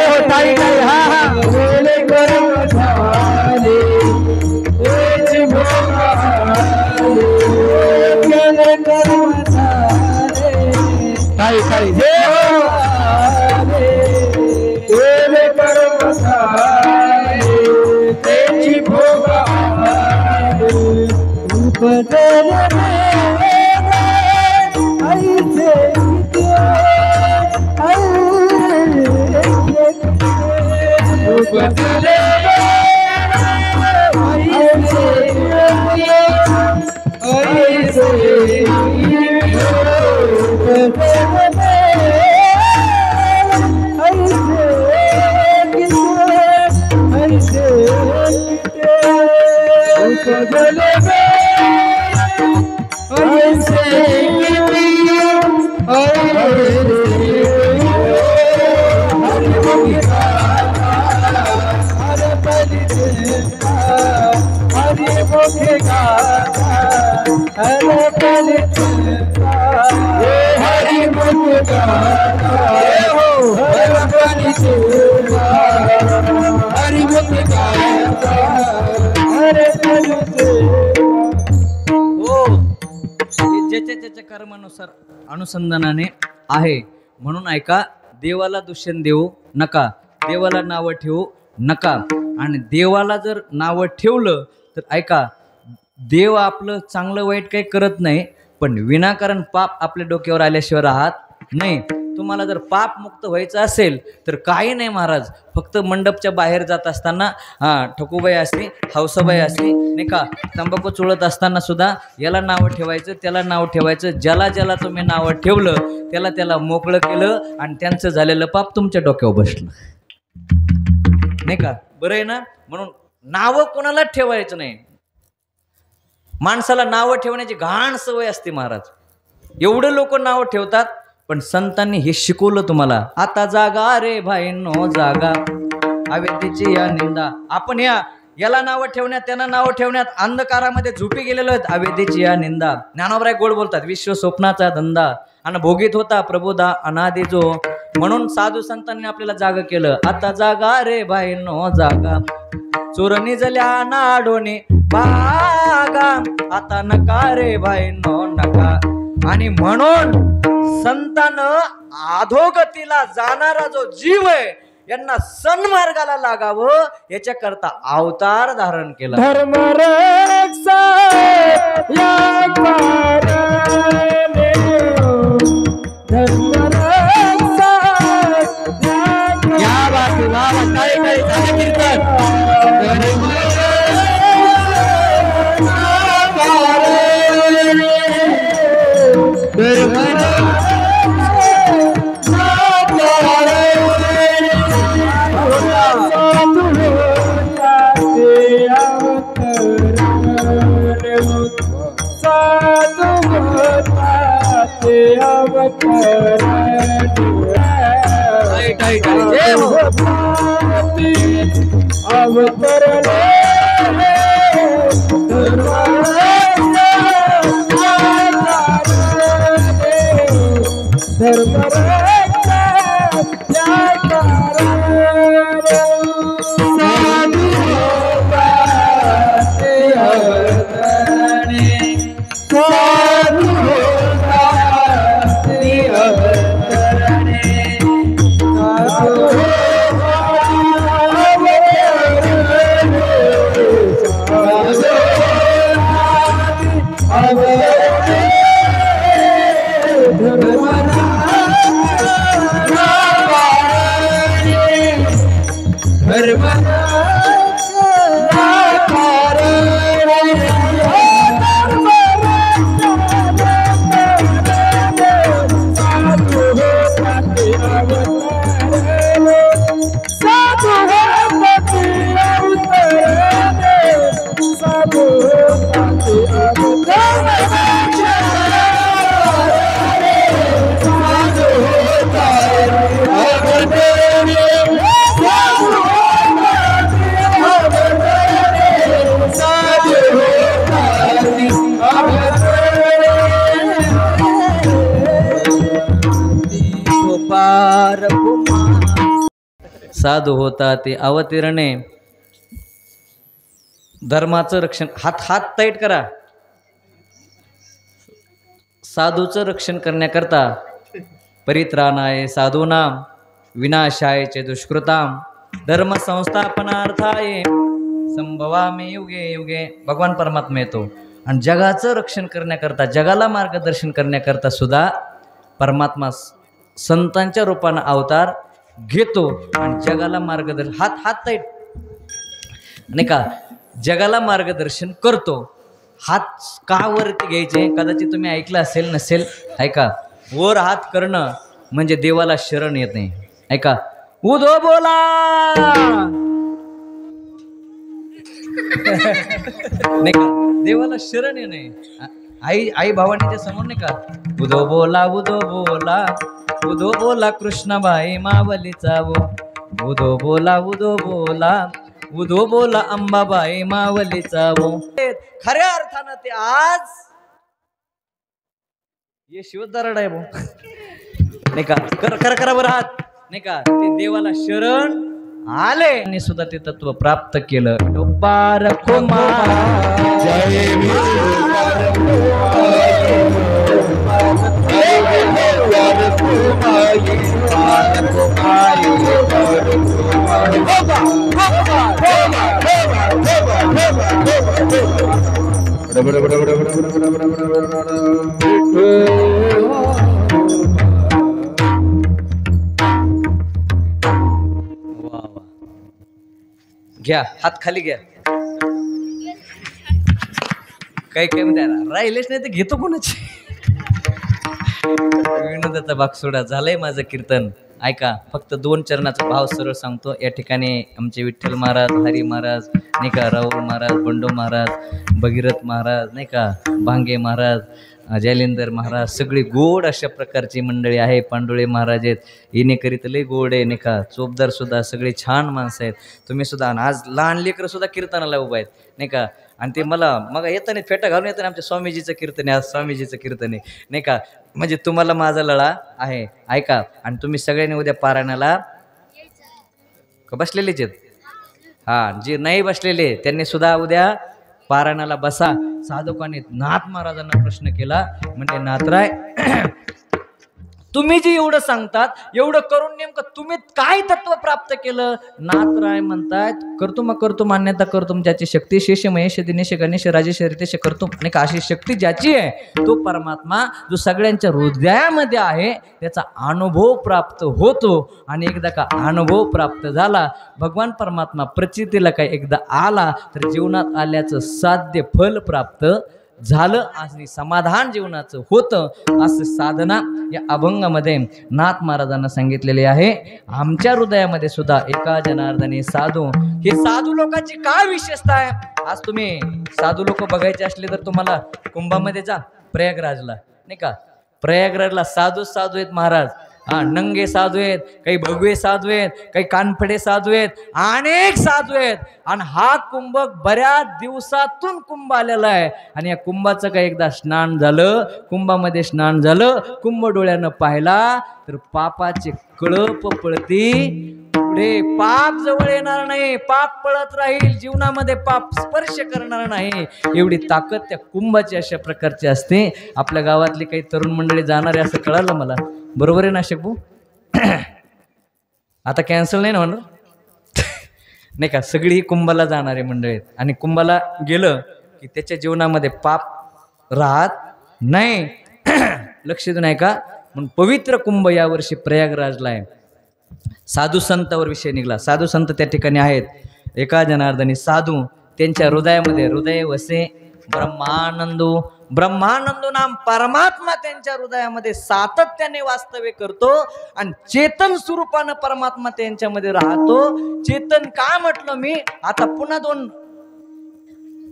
केले कर्म झाले त्याची भोग आले. केले कर्म झाले काही केले कर्म झाले त्याची भोग आले. बदल ज्याच्या कर्मानुसार अनुसंधानाने आहे. म्हणून ऐका, देवाला दूषण देऊ नका, देवाला नावं ठेवू नका. आणि देवाला जर नावं ठेवलं तर ऐका, देव आपलं चांगलं वाईट काही करत नाही, पण विनाकारण पाप आपल्या डोक्यावर आल्याशिवाय राहत नाही. तुम्हाला जर पाप मुक्त व्हायचं असेल तर काही नाही महाराज, फक्त मंडपच्या बाहेर जात असताना ठकूबाई असली, हौसाबाई असली नाही का, तंबाखू चोळत असताना सुद्धा याला नावं ठेवायचं, त्याला नाव ठेवायचं. ज्याला ज्याला तुम्ही नावं ठेवलं त्याला त्याला मोकळं केलं आणि त्यांचं झालेलं पाप तुमच्या डोक्यावर बसलं नाही का. बरं आहे ना. म्हणून नावं कोणाला ठेवायचं नाही. माणसाला नावं ठेवण्याची घाण सवय असते महाराज. एवढं लोक नावं ठेवतात, पण संतांनी हे शिकवलं तुम्हाला. आता जागा रे भाई नो जागा, अवेतीची या निंदा. आपण याला नावं ठेवण्यात, त्यांना नावं ठेवण्यात अंधकारामध्ये झोपी गेलेलो आहेत. अवेतीची या निंदा. ज्ञानोबराय गोड बोलतात, विश्व स्वप्नाचा धंदा आणि भोगीत होता प्रभुदा अनादि जो. म्हणून साधू संतांनी आपल्याला जागा केलं. आता जागा रे भाई नो जागा, चोर निजल्या नाडोने बागा, आता नका रे भाई नो नका. आणि म्हणून संतानं अधोगतीला जाणारा जो जीव आहे यांना सन्मार्गाला लागावं याच्याकरता अवतार धारण केला. धर्म रक्षा या धर्म रक्षा या बात काही साधू होता ते अवतीर्णे धर्माचं रक्षण. हात हात टाईट करा. साधूचं रक्षण करण्याकरता परित्राणाय साधूनाम विनाशाय च दुष्कृताम धर्म संस्थापनार्थाय संभवामी युगे युगे. भगवान परमात्मा येतो आणि जगाचं रक्षण करण्याकरता जगाला मार्गदर्शन करण्याकरता सुद्धा परमात्मा संतांच्या रूपानं अवतार घेतो आणि जगाला मार्गदर्शन हात हात टाईट नाही का जगाला मार्गदर्शन करतो. हात का वरती घ्यायचे कदाचित तुम्ही ऐकलं असेल नसेल. ऐका वर हात करणं म्हणजे देवाला शरण येत नाही. ऐका उदो बोला नाही का देवाला शरण येणे. आई भावानीच्या समोर नाही का उदो बोला उदो बोला उदो बोला कृष्णाबाई मावलीचा वो उदो बोला उदो बोला उदो बोला अंबाबाई मावलीचा वो. खऱ्या अर्थानं ते आज ये शिवदारड आहे भाऊ नाही का. करा करा बरं हात नाही का ते देवाला शरण आले आणि सुद्धा ते तत्व प्राप्त केलं. घ्या हात खाली घ्या. काही काही म्हणते राहिलेच नाही तर घेतो कोणाची. विनोदाचा भाग सोडा. झालंय माझं कीर्तन. ऐका फक्त 2 चरणाचा भाव सरळ सांगतो. या ठिकाणी आमचे विठ्ठल महाराज हरी महाराज नाही का राहुल महाराज बंडू महाराज भगीरथ महाराज नाही का भांगे महाराज जैलेंदर महाराज सगळी गोड अशा प्रकारची मंडळी आहे. पांडुळे महाराज आहेत. येणेकरीत लय गोड आहे नाही का. चोपदार सुद्धा सगळे छान माणसं आहेत. तुम्ही सुद्धा आज लहान लेकरं सुद्धा कीर्तनाला उभा आहेत नाही का. आणि ते मला मग येताना फेटा घालून येताना आमच्या स्वामीजीचं कीर्तन आहे. आज स्वामीजीचं कीर्तन आहे नाही का. म्हणजे तुम्हाला माझा लळा आहे. ऐका आणि तुम्ही सगळ्यांनी उद्या पारायणाला बसलेलेच आहेत. हां जे नाही बसलेले त्यांनी सुद्धा उद्या पारायणाला बसा. साधकाने नाथ महाराजांना प्रश्न केला म्हणजे नाथराय तुम्ही जे एवढं सांगतात एवढं करून नेमकं तुम्ही काय तत्व प्राप्त केलं. नाथराय म्हणतात करतो मान्यता करतो ज्याची शक्ती शेष महेश दिनेश गणेश राजेश रितेश करतो आणि का अशी शक्ती ज्याची आहे तो परमात्मा जो सगळ्यांच्या हृदयामध्ये आहे त्याचा अनुभव प्राप्त होतो. आणि एकदा का अनुभव प्राप्त झाला भगवान परमात्मा प्रचितीला काय एकदा आला तर जीवनात आल्याचं साध्य फल प्राप्त झालं आणि समाधान जीवनाचं होतं. असं साधना या अभंगामध्ये नाथ महाराजांना सांगितलेले आहे. आमच्या हृदयामध्ये सुद्धा एका जनार्दनी साधू हे साधू लोकांची काय विशेषता आहे. आज तुम्ही साधू लोक बघायचे असले तर तुम्हाला कुंभामध्ये जा प्रयागराजला नाही का. प्रयागराजला साधू आहेत महाराज. नंगे साधू आहेत काही भगवे साधू आहेत काही कानफडे साधू आहेत अनेक साधू आहेत. आणि हा कुंभ बऱ्याच दिवसातून कुंभ आलेला आहे. आणि या कुंभाचं काही एकदा स्नान झालं कुंभामध्ये स्नान झालं कुंभ डोळ्यानं पाहिला तर पापाचे कळप पळती पुढे पाप जवळ येणार नाही. पाप पळत राहील जीवनामध्ये पाप स्पर्श करणार नाही. एवढी ताकद त्या कुंभाची अशा प्रकारची असते. आपल्या गावातली काही तरुण मंडळी जाणारे असं कळालं मला. बरोबर आहे ना शकू. आता कॅन्सल नाही ना होणार नाही का. सगळी कुंभाला जाणारे मंडळी आहेत आणि कुंभाला गेलं की त्याच्या जीवनामध्ये पाप राहत नाही. लक्ष देऊन आहे का. म्हणून पवित्र कुंभ यावर्षी प्रयागराजला आहे. साधू संतावर विषय निघाला. साधू संत त्या ठिकाणी आहेत. एका जनार्दनी साधू त्यांच्या हृदयामध्ये हृदय वसे ब्रह्मानंदो. ब्रह्मानंदो नाम परमात्मा त्यांच्या हृदयामध्ये सातत्याने वास्तव्य करतो आणि चेतन स्वरूपानं परमात्मा त्यांच्यामध्ये राहतो. चेतन काय म्हटलं मी, आता पुन्हा दोन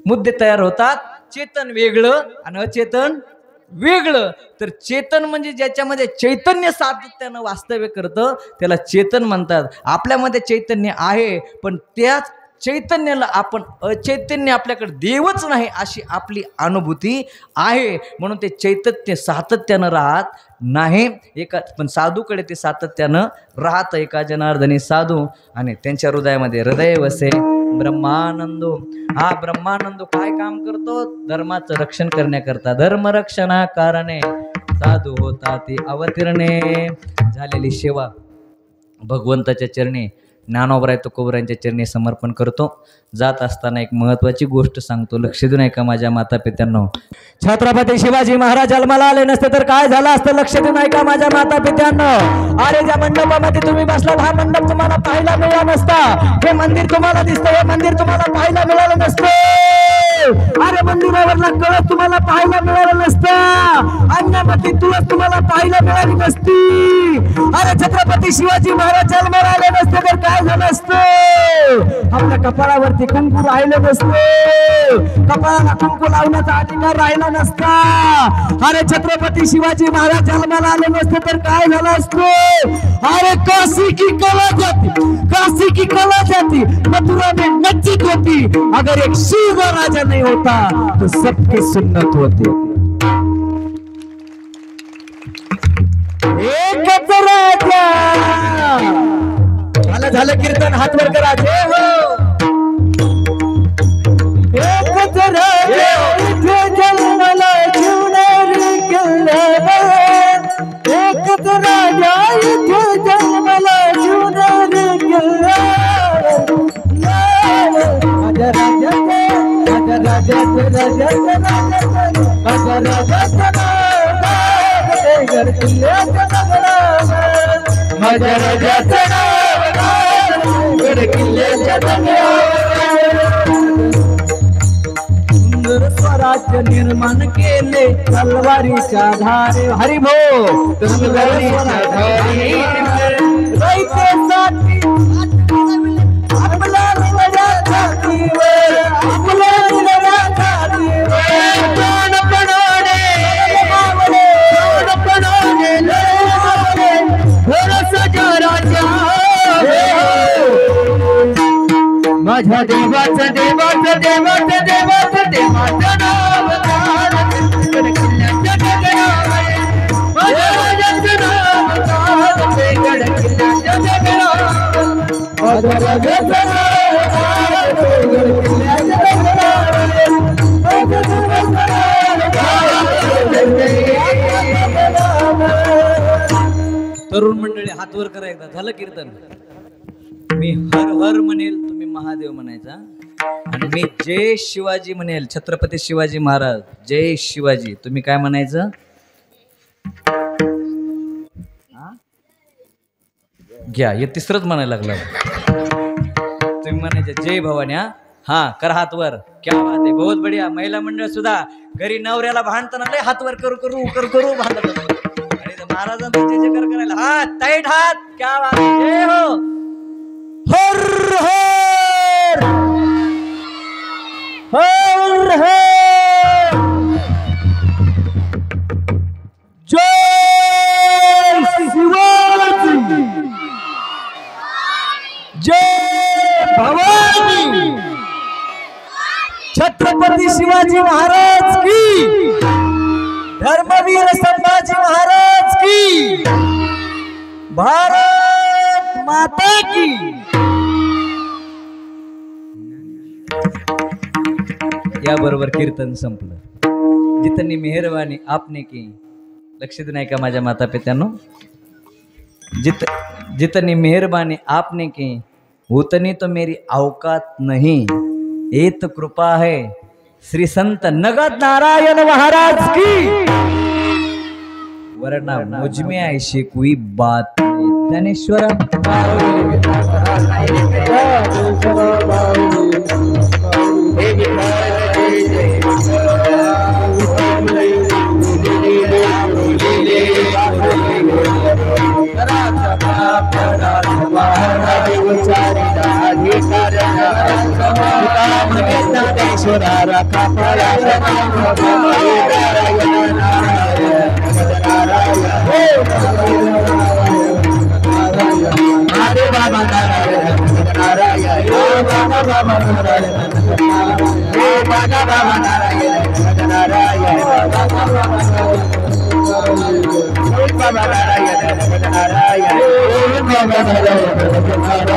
मुद्दे तयार होतात. चेतन वेगळं आणि अचेतन वेगळं. तर चेतन म्हणजे ज्याच्यामध्ये चैतन्य सातत्यानं वास्तव्य करतं त्याला चेतन म्हणतात. आपल्यामध्ये चैतन्य आहे, पण त्याच चैतन्याला आपण अचैतन्य आपल्याकडे देवच नाही अशी आपली अनुभूती आहे. म्हणून ते चैतन्य सातत्यानं राहत नाही. पण साधूकडे ते सातत्यानं राहतं. एका जनार्दनी साधू आणि त्यांच्या हृदयामध्ये हृदय वसे ब्रह्मानंदो. हा ब्रह्मानंदो काय काम करतो? धर्माचं रक्षण करण्याकरता. धर्मरक्षणा कारणे साधू होता ती अवतीर्णे. झालेली सेवा भगवंताच्या चरणी ज्ञानोबराय तुकोबरायांच्या चरणी समर्पण करतो. जात असताना एक महत्वाची गोष्ट सांगतो, लक्ष देऊन ऐका माझ्या माता पित्यांनो. छत्रपती शिवाजी महाराज जन्माला आले नसते तर काय झालं असतं? लक्ष देऊन ऐका माझ्या माता पित्यांनो. अरे ज्या मंडपामध्ये तुम्ही बसलात हा मंडप तुम्हाला पाहायला मिळाला नसता. हे मंदिर तुम्हाला दिसतं, हे मंदिर तुम्हाला पाहायला मिळालं नसतं. अरे मंदिरावरला कळस तुम्हाला पाहायला मिळालं नसतं. अन्नामध्ये तुळस तुम्हाला पाहायला मिळाली नसती. अरे छत्रपती शिवाजी महाराज जन्माला आले नसते तर काय झालं असतं? आपल्या कपाळावरती कुंकू राहिलं नसतं. कपाळाला कुंकू लावण्याचा अधिकार राहिला नसता. अरे छत्रपती शिवाजी महाराज जन्माला आले नसते तर काय झालं असतं? अरे काशी की कला जाती, काशी की कला जाती मथुरा में नच्चित होती. अगर एक शिव राजा नहीं होता तो सबकी सुन्नत होती. एकच राजा. झालं कीर्तन, हात वर करा. जय हो. एकच राजा इथे जन्माला शिवनेरी किल्ल्यावर. एकच राजा इथे जन्माला शिवनेरी किल्ल्यावर. माझ्या राजाचे माझ्या राजाचे राजाचे माझ्या राजाचे गड किल्ल्याच्या नगरावर. माझ्या राजाचे गड किल्ल्याच्या नगरावर. सुंदर स्वराज्य निर्माण केले तलवारीच्या धारे. हरिभो तलवारीच्या धारे. रयतेसाठी आपल्या लढ्या छातीवर, आपल्या लढ्या छातीवर प्राण पणाने लावले, प्राण पणाने लावले. थोडंसं राजा माझ्या देवाचं देवाचं देवाचं देवाचं देवाचं नाव गड किल्ल्याच्या नगरावर. माझ्या राजाचं नाव गड किल्ल्याच्या नगरावर. माझ्या राजाचं नाव गड किल्ल्याच्या नगरावर. तरुण मंडळी हात वर करा एकदा. झालं कीर्तन. मी हर हर म्हणेल, तुम्ही महादेव म्हणायचा. आणि मी जय शिवाजी म्हणेल, छत्रपती शिवाजी महाराज जय शिवाजी. तुम्ही काय म्हणायचं? घ्या, हे तिसरंच म्हणायला लागलं. तुम्ही म्हणायचं जय भवानी. हा करा हात वर. क्या बात आहे, बहुत बढिया. महिला मंडळ सुद्धा घरी नवऱ्याला भांडताना लय हात वर करू करू करू करू भांडत आणि महाराजांचा जय जयकार करायला हात टाईट हात. क्या बात आहे, जय हो. हर हर हर हर जय शिवाजी, जय भवानी. छत्रपती शिवाजी महाराज की, धर्मवीर संभाजी महाराज की, भारत माता की. याबरोबर कीर्तन संपलं. जितनी मेहरबानी आपने की. लक्ष देऊन ऐका माझ्या माता पित्यांनो. जितनी मेहरबानी आपने की उतनी तो मेरी औकात नहीं. ये तो कृपा है श्री संत नगद नारायण महाराज की, वरना मुझ में ऐसी कोई बात नहीं. ज्ञानेश्वर हरे बाबा नारायण नारायण बाबा बाबा नारायण बाबा बाबा नारायण नारायण बाबा नारायण नारायण बाबा नारायण